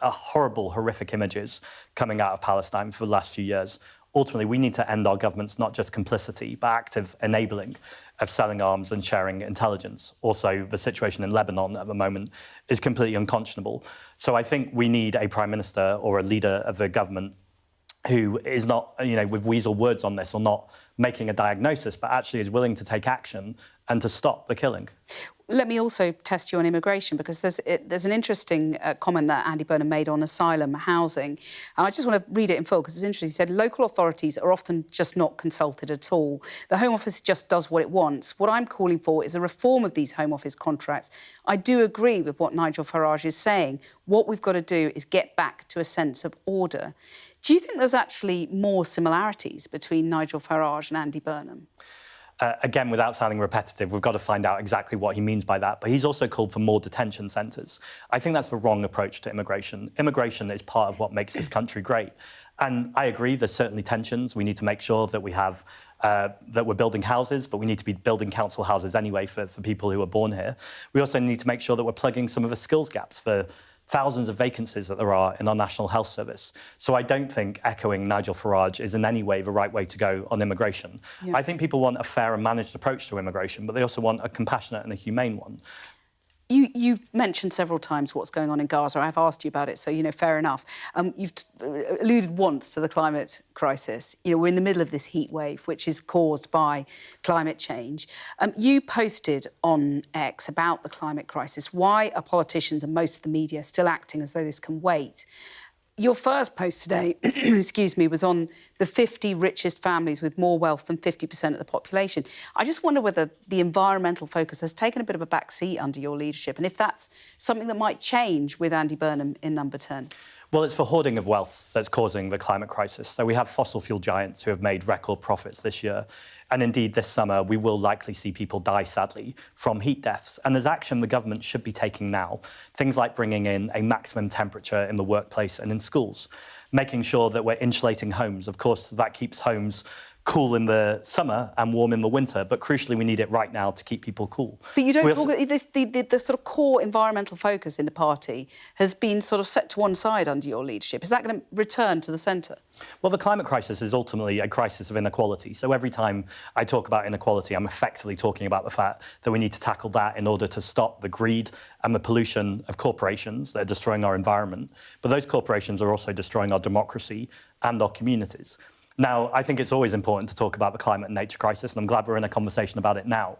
horrible, horrific images coming out of Palestine for the last few years. Ultimately, we need to end our government's not just complicity, but active enabling of selling arms and sharing intelligence. Also, the situation in Lebanon at the moment is completely unconscionable. So I think we need a Prime Minister or a leader of the government who is not, you know, with weasel words on this or not making a diagnosis, but actually is willing to take action and to stop the killing. Let me also test you on immigration, because there's an interesting comment that Andy Burnham made on asylum housing. And I just want to read it in full because it's interesting. He said, local authorities are often just not consulted at all. The Home Office just does what it wants. What I'm calling for is a reform of these Home Office contracts. I do agree with what Nigel Farage is saying. What we've got to do is get back to a sense of order. Do you think there's actually more similarities between Nigel Farage and Andy Burnham? again, without sounding repetitive, we've got to find out exactly what he means by that. But he's also called for more detention centres. I think that's the wrong approach to immigration. Immigration is part of what makes this country great. And I agree, there's certainly tensions. We need to make sure that we have that we're building houses, but we need to be building council houses anyway for people who are born here. We also need to make sure that we're plugging some of the skills gaps for thousands of vacancies that there are in our National Health Service. So I don't think echoing Nigel Farage is in any way the right way to go on immigration. Yeah. I think people want a fair and managed approach to immigration, but they also want a compassionate and a humane one. You've mentioned several times what's going on in Gaza. I've asked you about it, so, you know, fair enough. You've alluded once to the climate crisis. You know, we're in the middle of this heat wave, which is caused by climate change. You posted on X about the climate crisis. Why are politicians and most of the media still acting as though this can wait? Your first post today, excuse me, was on the 50 richest families with more wealth than 50% of the population. I just wonder whether the environmental focus has taken a bit of a backseat under your leadership, and if that's something that might change with Andy Burnham in number 10. Well, it's the hoarding of wealth that's causing the climate crisis. So we have fossil fuel giants who have made record profits this year. And indeed, this summer, we will likely see people die, sadly, from heat deaths. And there's action the government should be taking now. Things like bringing in a maximum temperature in the workplace and in schools, making sure that we're insulating homes. Of course, that keeps homes cool in the summer and warm in the winter, but crucially we need it right now to keep people cool. But you don't talk about the sort of core environmental focus in the party has been sort of set to one side under your leadership. Is that going to return to the centre? Well, the climate crisis is ultimately a crisis of inequality. So every time I talk about inequality, I'm effectively talking about the fact that we need to tackle that in order to stop the greed and the pollution of corporations that are destroying our environment. But those corporations are also destroying our democracy and our communities. Now, I think it's always important to talk about the climate and nature crisis, and I'm glad we're in a conversation about it now.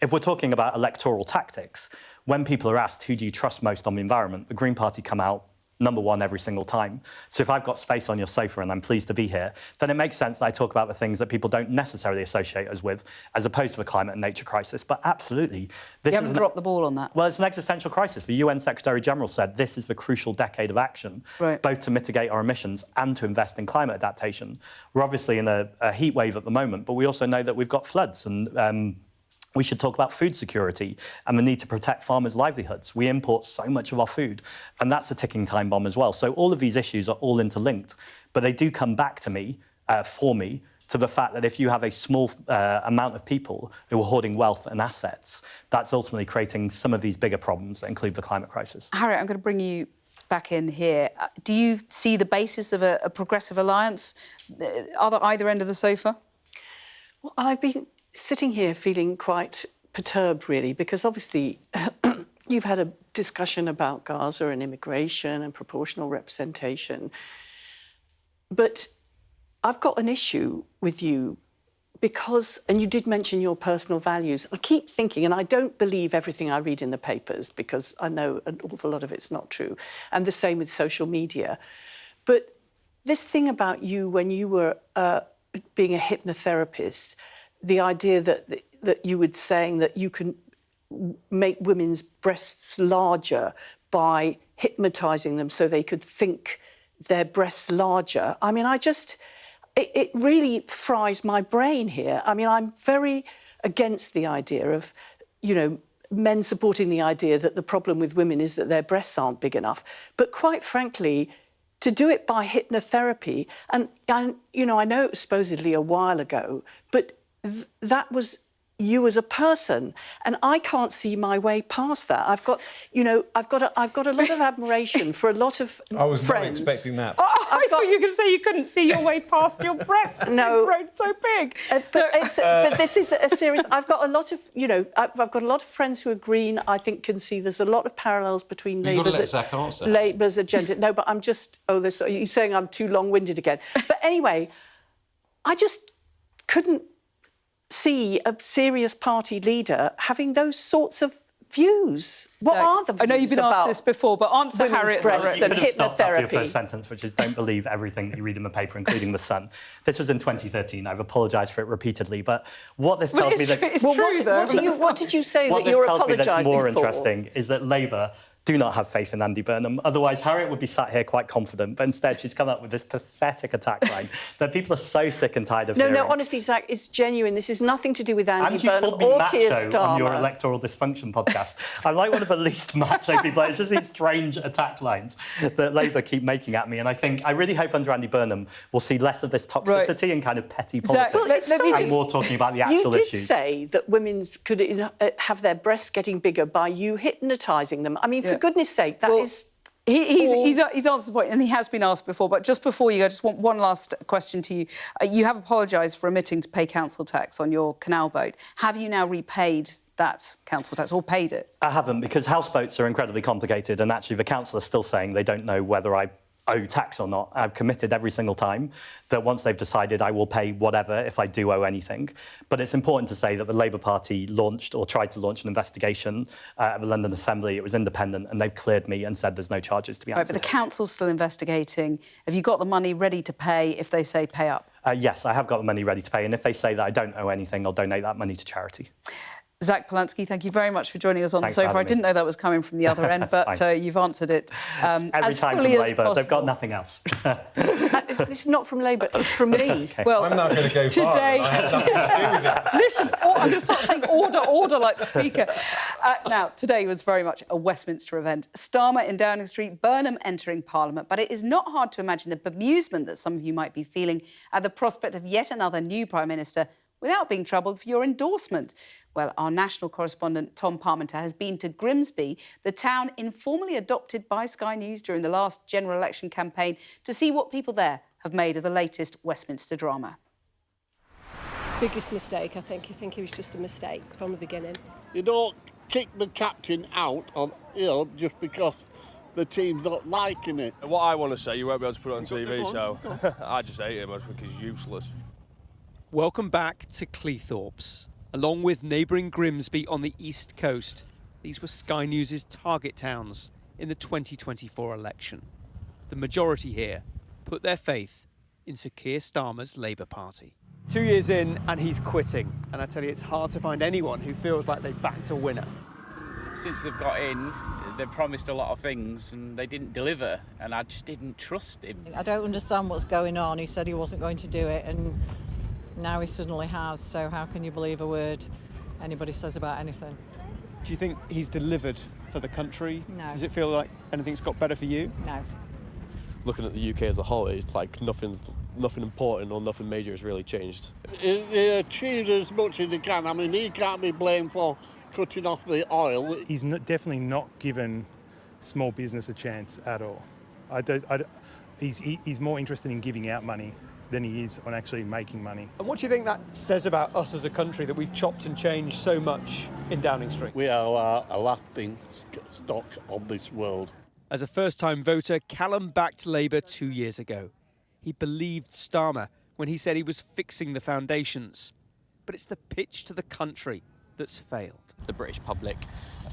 If we're talking about electoral tactics, when people are asked who do you trust most on the environment, the Green Party come out number one every single time. So if I've got space on your sofa and I'm pleased to be here, then it makes sense that I talk about the things that people don't necessarily associate us with, as opposed to the climate and nature crisis. But absolutely, this you haven't dropped the ball on that. Well, it's an existential crisis. The UN Secretary-General said this is the crucial decade of action, both to mitigate our emissions and to invest in climate adaptation. We're obviously in a heat wave at the moment, but we also know that we've got floods and we should talk about food security and the need to protect farmers' livelihoods. We import so much of our food, and that's a ticking time bomb as well. So all of these issues are all interlinked, but they do come back to me, to the fact that if you have a small amount of people who are hoarding wealth and assets, that's ultimately creating some of these bigger problems that include the climate crisis. Harriet, I'm going to bring you back in here. Do you see the basis of a progressive alliance either end of the sofa? Well, I've been sitting here feeling quite perturbed, really, because obviously you've had a discussion about Gaza and immigration and proportional representation. But I've got an issue with you because, and you did mention your personal values. I keep thinking, and I don't believe everything I read in the papers because I know an awful lot of it's not true. And the same with social media. But this thing about you when you were being a hypnotherapist, the idea that you were saying that you can make women's breasts larger by hypnotising them so they could think their breasts larger. I mean, it really fries my brain here. I mean, I'm very against the idea of, you know, men supporting the idea that the problem with women is that their breasts aren't big enough. But quite frankly, to do it by hypnotherapy, and you know, I know it was supposedly a while ago, but that was you as a person, and I can't see my way past that. I've got a lot of admiration for a lot of friends. I was not expecting that. Oh, I thought you were going to say you couldn't see your way past your breasts. No, grown so big. But this is a serious. I've got a lot of, you know, I've got a lot of friends who are green. I think can see there's a lot of parallels between Labour's agenda. No, but I'm just. Oh, you're saying I'm too long-winded again. But anyway, I just couldn't see a serious party leader having those sorts of views. What are the views? I know you've been asked this before, but answer Harriet breasts and hypnotherapy. Your first sentence, which is don't believe everything that you read in the paper, including The Sun. This was in 2013. I've apologised for it repeatedly, but what this tells me that... What did you say that you're apologising for? What this tells me that's more interesting is that Labour do not have faith in Andy Burnham. Otherwise, Harriet would be sat here quite confident, but instead she's come up with this pathetic attack line that people are so sick and tired of hearing. No, honestly, Zach, it's genuine. This is nothing to do with Andy And you Burnham called me or Keir macho Starmer. on your electoral dysfunction podcast. I'm like one of the least macho people. It's just these strange attack lines that Labour keep making at me, and I really hope under Andy Burnham we'll see less of this toxicity and kind of petty politics, and more talking about the actual issues. You did say that women could have their breasts getting bigger by you hypnotising them. I mean, for goodness sake, that is... He's answered the point, and he has been asked before. But just before you go, I just want one last question to you. You have apologised for omitting to pay council tax on your canal boat. Have you now repaid that council tax or paid it? I haven't, because houseboats are incredibly complicated, and actually the council is still saying they don't know whether I owe tax or not. I've committed every single time that once they've decided I will pay whatever if I do owe anything. But it's important to say that the Labour Party launched or tried to launch an investigation at the London Assembly. It was independent, and they've cleared me and said there's no charges to be answered. Right, but the council's still investigating. Have you got the money ready to pay if they say pay up? Yes, I have got the money ready to pay, and if they say that I don't owe anything, I'll donate that money to charity. Zach Polanski, thank you very much for joining us on The Sofa. I didn't know that was coming from the other end, but you've answered it every as time fully from as Labour. possible. They've got nothing else. This is not from Labour, it's from me. Okay. Well, I'm not going to go far. today... I have nothing to do with it. Listen, I'm going to start saying order like the Speaker. Now, today was very much a Westminster event. Starmer in Downing Street, Burnham entering Parliament. But it is not hard to imagine the bemusement that some of you might be feeling at the prospect of yet another new Prime Minister without being troubled for your endorsement. Well, our national correspondent, Tom Parmenter, has been to Grimsby, the town informally adopted by Sky News during the last general election campaign, to see what people there have made of the latest Westminster drama. Biggest mistake, I think. I think it was just a mistake from the beginning. You don't kick the captain out on, just because the team's not liking it. What I want to say, you won't be able to put it on TV, so I just hate him. I think he's useless. Welcome back to Cleethorpes. Along with neighbouring Grimsby on the east coast, these were Sky News' target towns in the 2024 election. The majority here put their faith in Sir Keir Starmer's Labour Party. 2 years in and he's quitting, and I tell you, it's hard to find anyone who feels like they backed a winner. Since they've got in, they've promised a lot of things and they didn't deliver, and I just didn't trust him. I don't understand what's going on. He said he wasn't going to do it, and now he suddenly has, so how can you believe a word anybody says about anything? Do you think he's delivered for the country? No. Does it feel like anything's got better for you? No. Looking at the UK as a whole, it's like nothing important or nothing major has really changed. He achieved as much as he can. I mean, he can't be blamed for cutting off the oil. He's definitely not given small business a chance at all. He's more interested in giving out money than he is on actually making money. And what do you think that says about us as a country, that we've chopped and changed so much in Downing Street? We are a laughing stock of this world. As a first-time voter, Callum backed Labour 2 years ago. He believed Starmer when he said he was fixing the foundations. But it's the pitch to the country that's failed. The British public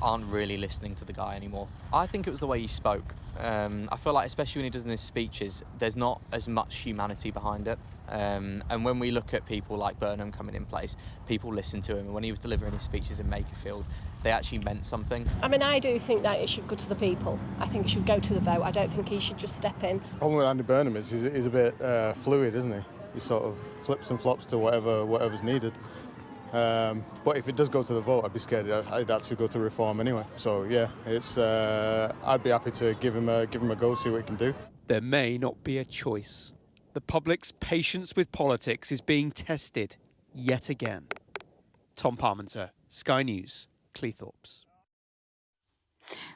aren't really listening to the guy anymore. I think it was the way he spoke. I feel like, especially when he does in his speeches, there's not as much humanity behind it. And when we look at people like Burnham coming in place, people listen to him. And when he was delivering his speeches in Makerfield, they actually meant something. I mean, I do think that it should go to the people. I think it should go to the vote. I don't think he should just step in. The problem with Andy Burnham is he's a bit fluid, isn't he? He sort of flips and flops to whatever's needed. But if it does go to the vote, I'd be scared I'd actually go to reform anyway. So yeah, I'd be happy to give him a go, see what he can do. There may not be a choice. The public's patience with politics is being tested yet again. Tom Parmenter, Sky News, Cleethorpes.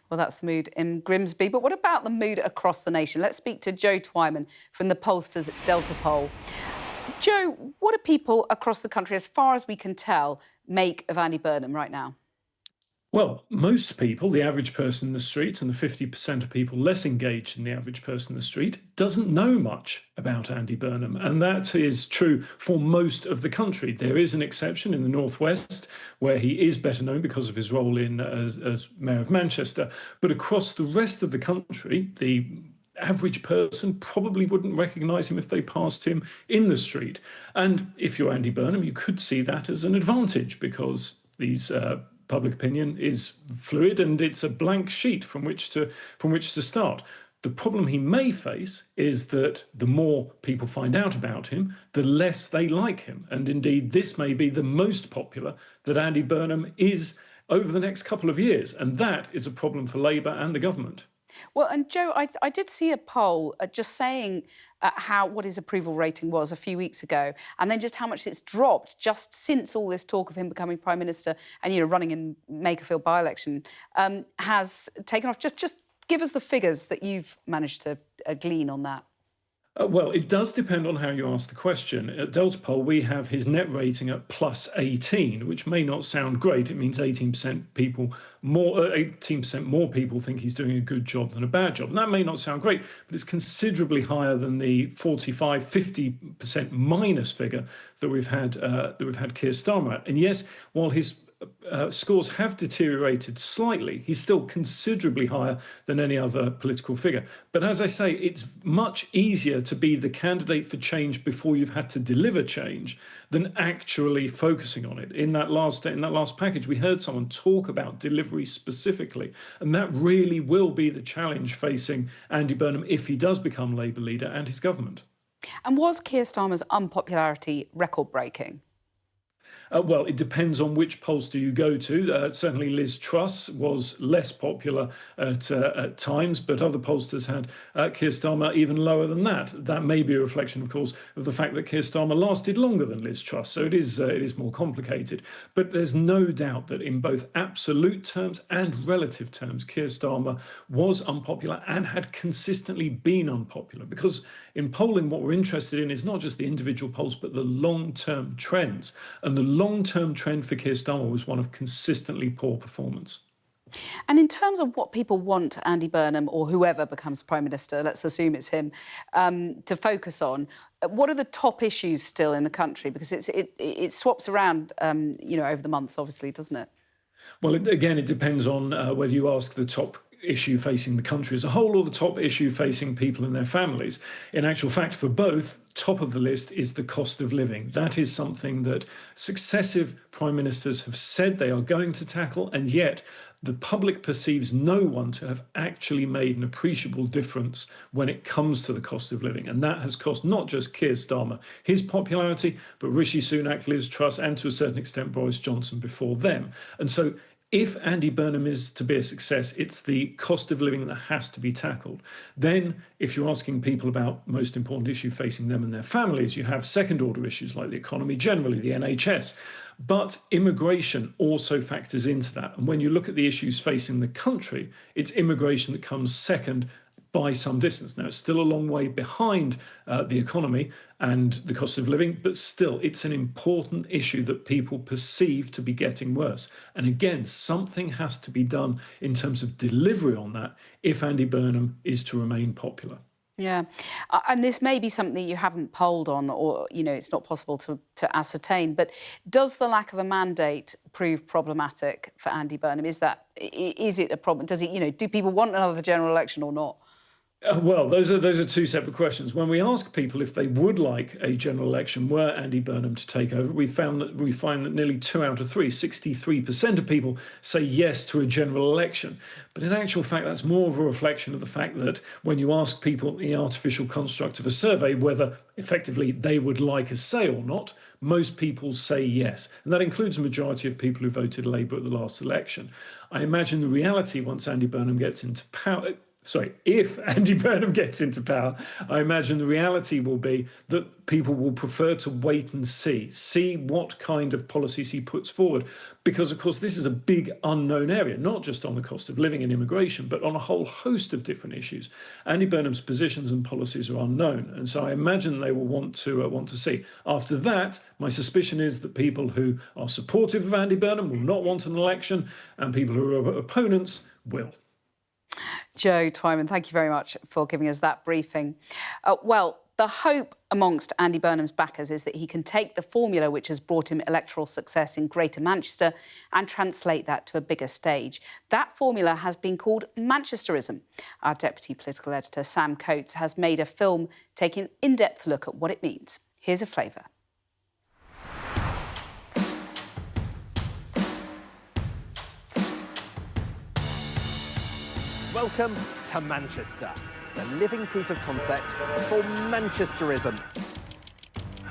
Well, that's the mood in Grimsby. But what about the mood across the nation? Let's speak to Joe Twyman from the pollsters Delta Poll. Joe, what do people across the country, as far as we can tell, make of Andy Burnham right now? Well, most people, the average person in the street, and the 50% of people less engaged than the average person in the street, doesn't know much about Andy Burnham. And that is true for most of the country. There is an exception in the Northwest, where he is better known because of his role as Mayor of Manchester. But across the rest of the country, the average person probably wouldn't recognise him if they passed him in the street. And if you're Andy Burnham, you could see that as an advantage, because these public opinion is fluid and it's a blank sheet from which to start. The problem he may face is that the more people find out about him, the less they like him. And indeed, this may be the most popular that Andy Burnham is over the next couple of years. And that is a problem for Labour and the government. Well, and Joe, I did see a poll just saying what his approval rating was a few weeks ago, and then just how much it's dropped just since all this talk of him becoming Prime Minister and, running in Makerfield by-election has taken off. Just give us the figures that you've managed to glean on that. Well, it does depend on how you ask the question. At Delta Poll, we have his net rating at plus 18, which may not sound great. It means 18% more people think he's doing a good job than a bad job. And that may not sound great, but it's considerably higher than the 45-50% minus figure that we've had Keir Starmer at. And yes, while his scores have deteriorated slightly, he's still considerably higher than any other political figure. But as I say, it's much easier to be the candidate for change before you've had to deliver change than actually focusing on it. In that last package, we heard someone talk about delivery specifically, and that really will be the challenge facing Andy Burnham if he does become Labour leader and his government. And was Keir Starmer's unpopularity record-breaking? Well, it depends on which pollster you go to. Certainly Liz Truss was less popular at times, but other pollsters had Keir Starmer even lower than that. That may be a reflection, of course, of the fact that Keir Starmer lasted longer than Liz Truss, so it is more complicated. But there's no doubt that in both absolute terms and relative terms, Keir Starmer was unpopular and had consistently been unpopular, because in polling, what we're interested in is not just the individual polls, but the long-term trends. And the long-term trend for Keir Starmer was one of consistently poor performance. And in terms of what people want Andy Burnham, or whoever becomes Prime Minister, let's assume it's him, to focus on, what are the top issues still in the country? Because it swaps around, over the months, obviously, doesn't it? Well, again, it depends on whether you ask the top issue facing the country as a whole or the top issue facing people and their families. In actual fact, for both, top of the list is the cost of living. That is something that successive prime ministers have said they are going to tackle, and yet the public perceives no one to have actually made an appreciable difference when it comes to the cost of living. And that has cost not just Keir Starmer his popularity, but Rishi Sunak, Liz Truss, and to a certain extent Boris Johnson before them. And so if Andy Burnham is to be a success, it's the cost of living that has to be tackled. Then, if you're asking people about most important issue facing them and their families, you have second-order issues like the economy generally, the NHS. But immigration also factors into that. And when you look at the issues facing the country, it's immigration that comes second by some distance. Now, it's still a long way behind the economy and the cost of living, but still, it's an important issue that people perceive to be getting worse. And again, something has to be done in terms of delivery on that if Andy Burnham is to remain popular. Yeah, and this may be something you haven't polled on, or, it's not possible to ascertain, but does the lack of a mandate prove problematic for Andy Burnham? Is it a problem? Does he, do people want another general election or not? Well, those are two separate questions. When we ask people if they would like a general election were Andy Burnham to take over, we find that nearly 2 out of 3, 63% of people say yes to a general election. But in actual fact, that's more of a reflection of the fact that when you ask people the artificial construct of a survey whether effectively they would like a say or not, most people say yes. And that includes a majority of people who voted Labour at the last election. I imagine the reality once Andy Burnham gets into power... if Andy Burnham gets into power, I imagine the reality will be that people will prefer to wait and see what kind of policies he puts forward. Because, of course, this is a big unknown area, not just on the cost of living and immigration, but on a whole host of different issues. Andy Burnham's positions and policies are unknown. And so I imagine they will want to see. After that, my suspicion is that people who are supportive of Andy Burnham will not want an election, and people who are opponents will. Joe Twyman, thank you very much for giving us that briefing. The hope amongst Andy Burnham's backers is that he can take the formula which has brought him electoral success in Greater Manchester and translate that to a bigger stage. That formula has been called Manchesterism. Our deputy political editor, Sam Coates, has made a film taking an in-depth look at what it means. Here's a flavour. Welcome to Manchester, the living proof of concept for Manchesterism.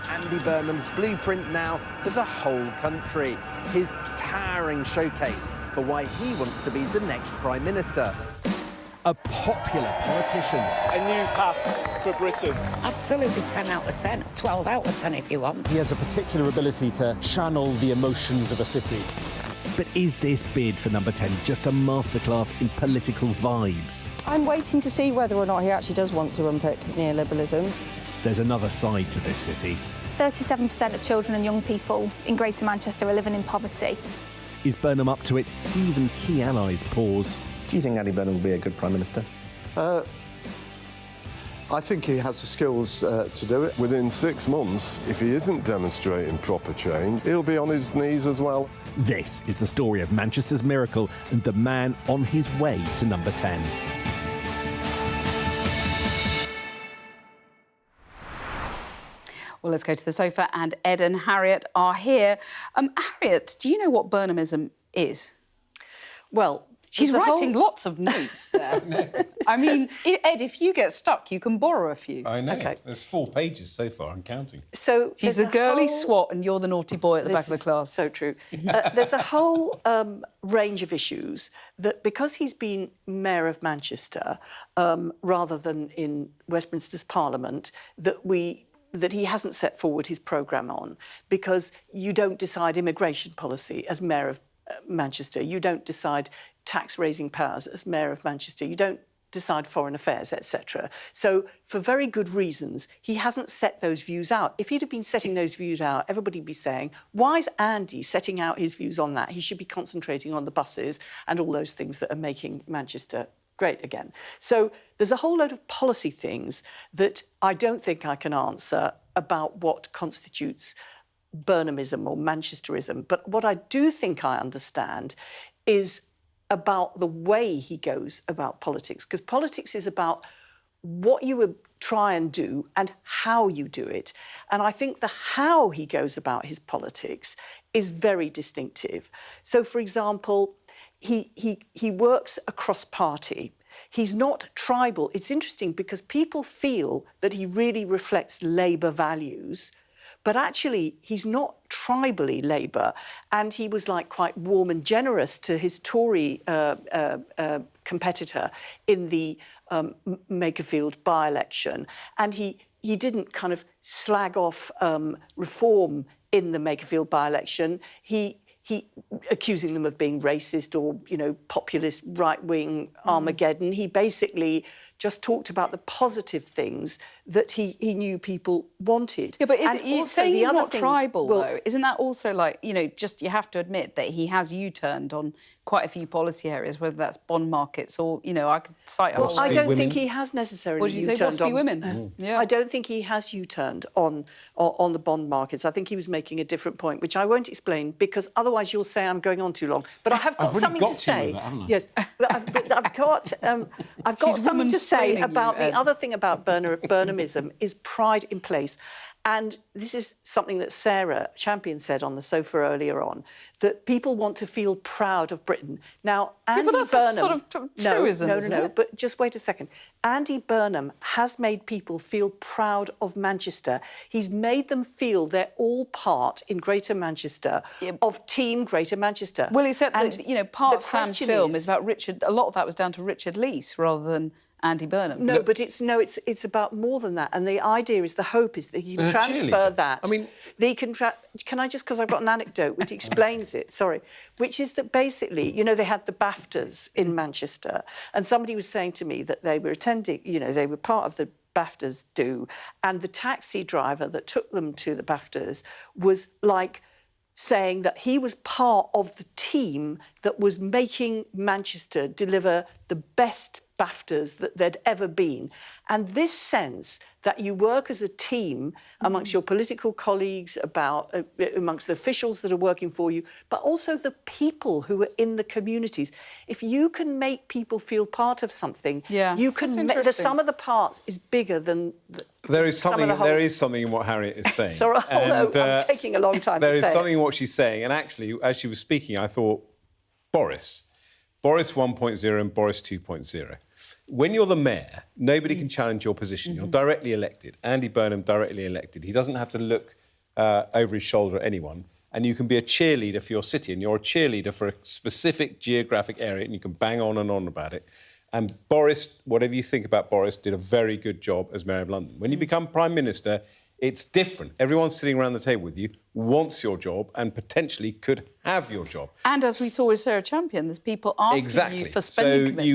Andy Burnham's blueprint now for the whole country, his towering showcase for why he wants to be the next Prime Minister. A popular politician. A new path for Britain. Absolutely 10 out of 10, 12 out of 10 if you want. He has a particular ability to channel the emotions of a city. But is this bid for number 10 just a masterclass in political vibes? I'm waiting to see whether or not he actually does want to unpick neoliberalism. There's another side to this city. 37% of children and young people in Greater Manchester are living in poverty. Is Burnham up to it? Even key allies pause. Do you think Andy Burnham will be a good Prime Minister? I think he has the skills to do it. Within 6 months, if he isn't demonstrating proper change, he'll be on his knees as well. This is the story of Manchester's miracle and the man on his way to number 10. Well, let's go to the sofa, and Ed and Harriet are here. Harriet, do you know what Burnhamism is? Well, she's writing lots of notes there. I mean, Ed, if you get stuck, you can borrow a few. I know. Okay. There's 4 pages so far and counting. So she's the girly swat and you're the naughty boy at the back of the class. So true. There's a whole range of issues that, because he's been Mayor of Manchester rather than in Westminster's Parliament, that he hasn't set forward his programme on, because you don't decide immigration policy as Mayor of Manchester. You don't decide tax-raising powers as Mayor of Manchester. You don't decide foreign affairs, etc. So, for very good reasons, he hasn't set those views out. If he'd have been setting those views out, everybody would be saying, why is Andy setting out his views on that? He should be concentrating on the buses and all those things that are making Manchester great again. So there's a whole load of policy things that I don't think I can answer about what constitutes Burnhamism or Manchesterism. But what I do think I understand is about the way he goes about politics, because politics is about what you would try and do and how you do it. And I think the how he goes about his politics is very distinctive. So, for example, he works across party. He's not tribal. It's interesting because people feel that he really reflects Labour values, but actually he's not tribally Labour. And he was like quite warm and generous to his Tory competitor in the Makerfield by-election. And he didn't kind of slag off reform in the Makerfield by-election. He accusing them of being racist or, populist, right-wing Armageddon. He basically just talked about the positive things that he knew people wanted. Yeah, but you say he's not tribal, though. Isn't that also like, just you have to admit that he has U-turned on quite a few policy areas, whether that's bond markets or, I could cite a whole... I don't think he has necessarily U-turned on... women? Yeah. I don't think he has U-turned on the bond markets. I think he was making a different point, which I won't explain, because otherwise you'll say I'm going on too long. But I have got something to say. Yes, I've got something to say about the other thing about Burnhamism is pride in place. And this is something that Sarah Champion said on the sofa earlier on, that people want to feel proud of Britain. Now, Andy that's Burnham... sort of truism, No, but just wait a second. Andy Burnham has made people feel proud of Manchester. He's made them feel they're all part in Greater Manchester of Team Greater Manchester. Well, except that, part of Sam's film is about Richard... A lot of that was down to Richard Leese rather than Andy Burnham. No, but it's about more than that. And the idea is, the hope is that he can transfer that. I mean, can I just, because I've got an anecdote which explains it, sorry, which is that basically, they had the BAFTAs in Manchester, and somebody was saying to me that they were attending, they were part of the BAFTAs do, and the taxi driver that took them to the BAFTAs was like saying that he was part of the team that was making Manchester deliver the best BAFTAs that there'd ever been. And this sense that you work as a team amongst your political colleagues, amongst the officials that are working for you, but also the people who are in the communities. If you can make people feel part of something, you can. The sum of the parts is bigger than. There is something in what Harriet is saying. So, although I'm taking a long time to say There is something in what she's saying, and actually, as she was speaking, I thought Boris Boris 1.0 and Boris 2.0. When you're the mayor, nobody can challenge your position. You're directly elected. Andy Burnham, directly elected. He doesn't have to look over his shoulder at anyone. And you can be a cheerleader for your city, and you're a cheerleader for a specific geographic area, and you can bang on and on about it. And Boris, whatever you think about Boris, did a very good job as Mayor of London. When you become Prime Minister, it's different. Everyone sitting around the table with you wants your job and potentially could have your job. And as we saw with Sarah Champion, there's people asking you for spending commitments.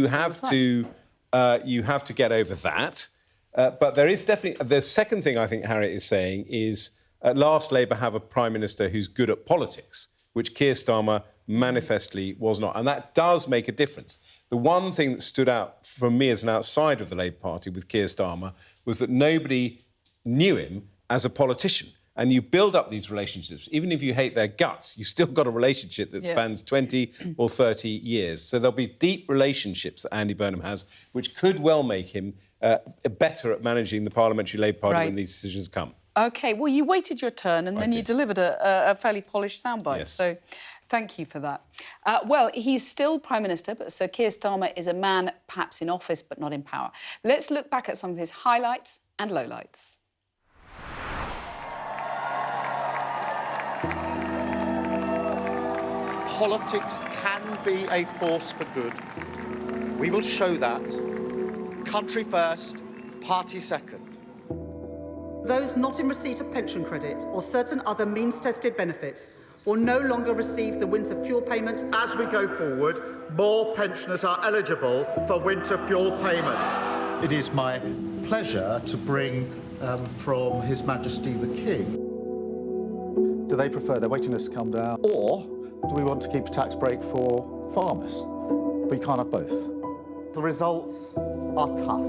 You have to get over that. But there is definitely... The second thing I think Harriet is saying is, at last, Labour have a Prime Minister who's good at politics, which Keir Starmer manifestly was not. And that does make a difference. The one thing that stood out from me as an outsider of the Labour Party with Keir Starmer was that nobody knew him as a politician. And you build up these relationships. Even if you hate their guts, you've still got a relationship that spans 20 or 30 years. So there'll be deep relationships that Andy Burnham has, which could well make him better at managing the Parliamentary Labour Party when these decisions come. OK, well, you waited your turn and then you delivered a fairly polished soundbite. Yes. So thank you for that. Well, he's still Prime Minister, but Sir Keir Starmer is a man perhaps in office but not in power. Let's look back at some of his highlights and lowlights. Politics can be a force for good. We will show that. Country first, party second. Those not in receipt of pension credit or certain other means-tested benefits will no longer receive the winter fuel payment. As we go forward, more pensioners are eligible for winter fuel payment. It is my pleasure to bring from His Majesty the King. Do they prefer their waiting list to come down, or do we want to keep a tax break for farmers? We can't have both. The results are tough.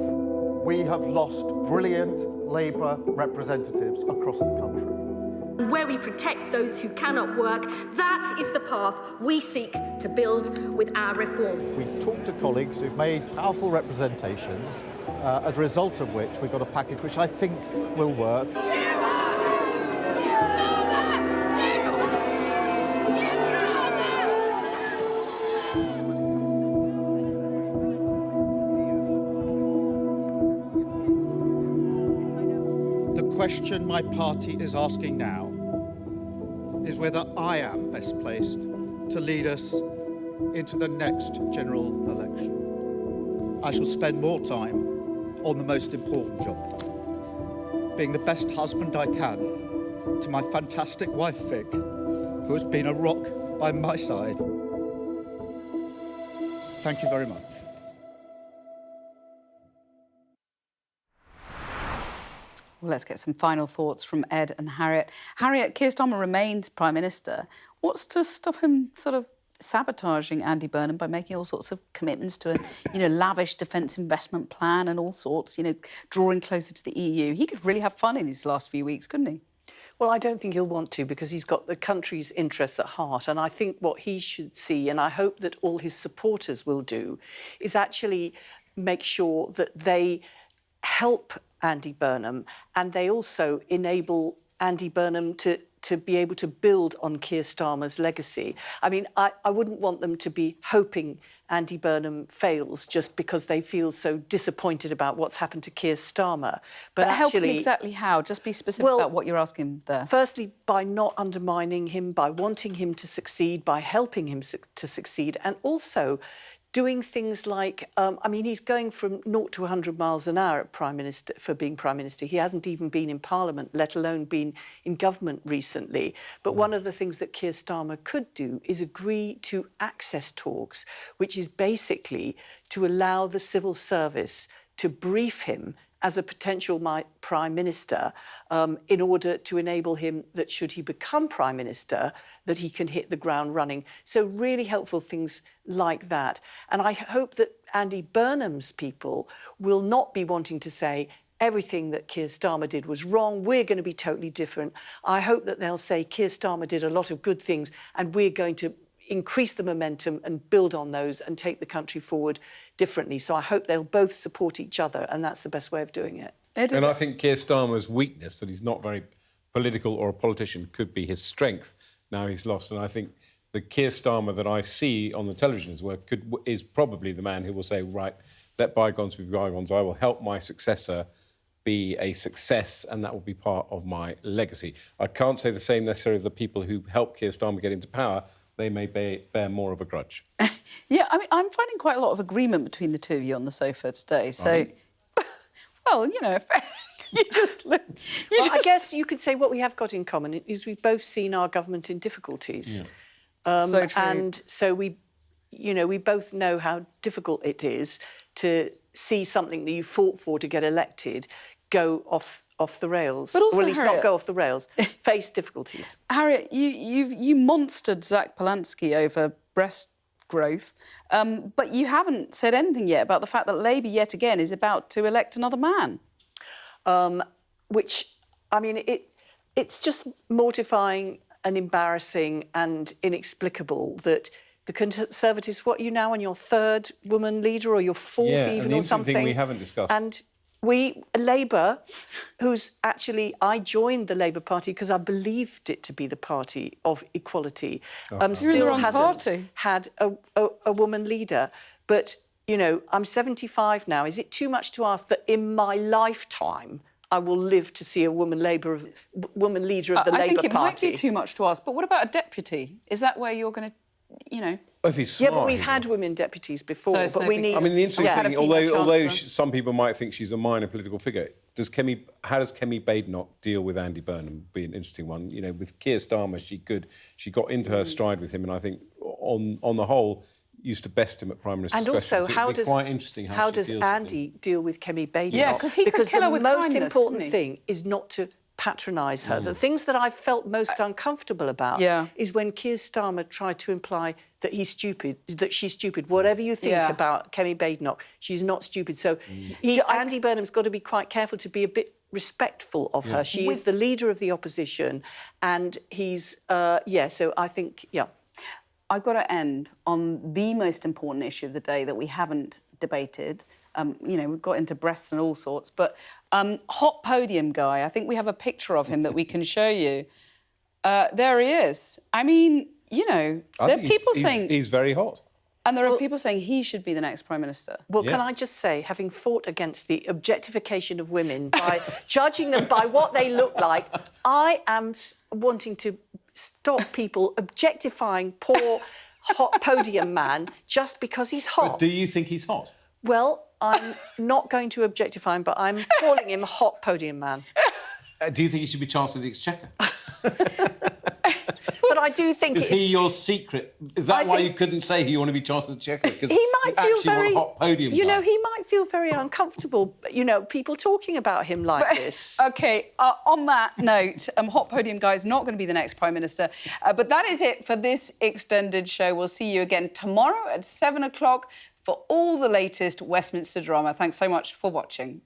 We have lost brilliant Labour representatives across the country. Where we protect those who cannot work, that is the path we seek to build with our reform. We talked to colleagues who've made powerful representations, as a result of which we got a package which I think will work. The question my party is asking now is whether I am best placed to lead us into the next general election. I shall spend more time on the most important job, being the best husband I can to my fantastic wife, Vic, who has been a rock by my side. Thank you very much. Well, let's get some final thoughts from Ed and Harriet. Harriet, Keir Starmer remains Prime Minister. What's to stop him sort of sabotaging Andy Burnham by making all sorts of commitments to a, lavish defence investment plan and all sorts, drawing closer to the EU? He could really have fun in these last few weeks, couldn't he? Well, I don't think he'll want to, because he's got the country's interests at heart. And I think what he should see, and I hope that all his supporters will do, is actually make sure that they help Andy Burnham, and they also enable Andy Burnham to be able to build on Keir Starmer's legacy. I mean, I wouldn't want them to be hoping Andy Burnham fails just because they feel so disappointed about what's happened to Keir Starmer. But help him exactly how? Just be specific about what you're asking there. Firstly, by not undermining him, by wanting him to succeed, by helping him to succeed, and also doing things like, he's going from 0 to 100 miles an hour for being Prime Minister. He hasn't even been in Parliament, let alone been in government recently. But one of the things that Keir Starmer could do is agree to access talks, which is basically to allow the civil service to brief him as a potential Prime Minister in order to enable him that should he become Prime Minister, that he can hit the ground running. So really helpful things like that. And I hope that Andy Burnham's people will not be wanting to say everything that Keir Starmer did was wrong, we're going to be totally different. I hope that they'll say Keir Starmer did a lot of good things and we're going to increase the momentum and build on those and take the country forward differently. So I hope they'll both support each other, and that's the best way of doing it. And I think Keir Starmer's weakness, that he's not very political or a politician, could be his strength now he's lost. And I think the Keir Starmer that I see on the television is probably the man who will say, right, let bygones be bygones. I will help my successor be a success, and that will be part of my legacy. I can't say the same necessarily of the people who helped Keir Starmer get into power. They may bear more of a grudge. Yeah, I mean, I'm finding quite a lot of agreement between the two of you on the sofa today. So, well, you know, if you just look... I guess you could say what we have got in common is we've both seen our government in difficulties. Yeah. So true. And so we both know how difficult it is to see something that you fought for to get elected go off the rails, but also, or at least Harriet, not go off the rails, face difficulties. Harriet, you monstered Zach Polanski over breast growth, but you haven't said anything yet about the fact that Labour, yet again, is about to elect another man. Which, I mean, it's just mortifying and embarrassing and inexplicable that the Conservatives, what are you now on your third woman leader or your fourth even or something? Thing we haven't discussed. And Labour, who's actually, I joined the Labour Party because I believed it to be the party of equality, still hasn't had a woman leader. But, you know, I'm 75 now. Is it too much to ask that in my lifetime I will live to see a woman leader of the Labour Party? I think it might be too much to ask, but what about a deputy? Is that where you're going to, you know... If he's smart, yeah, but we've had women deputies before, but we need... I mean, the interesting thing, although some people might think she's a minor political figure, how does Kemi Badenoch deal with Andy Burnham? Be an interesting one. You know, with Keir Starmer, she got into her stride with him, and I think, on the whole, used to best him at Prime Minister's questions. And also, how does Andy deal with Kemi Badenoch? Yeah, because he could kill her with kindness, the most important thing is not to patronise her. The things that I felt most uncomfortable about is when Keir Starmer tried to imply that he's stupid, that she's stupid. Whatever you think about Kemi Badenoch, she's not stupid. So Andy Burnham's got to be quite careful to be a bit respectful of her. She is the leader of the opposition, and he's, so I think, I've got to end on the most important issue of the day that we haven't debated. You know, we've got into breasts and all sorts, but hot podium guy, I think we have a picture of him that we can show you. There he is. I mean, you know, there are people saying... He's very hot. And there are people saying he should be the next Prime Minister. Well, can I just say, having fought against the objectification of women by judging them by what they look like, I am wanting to stop people objectifying poor hot podium man just because he's hot. But do you think he's hot? Well, I'm not going to objectify him, but I'm calling him hot podium man. Do you think he should be Chancellor of the Exchequer? But I do think Is he your secret? Is that why you couldn't say you want to be Chancellor of the Exchequer? Because he might feel very... want a hot podium you know, guy. he might feel very uncomfortable, you know, people talking about him like this. OK, on that note, hot podium guy is not going to be the next Prime Minister. But that is it for this extended show. We'll see you again tomorrow at 7 o'clock for all the latest Westminster drama. Thanks so much for watching.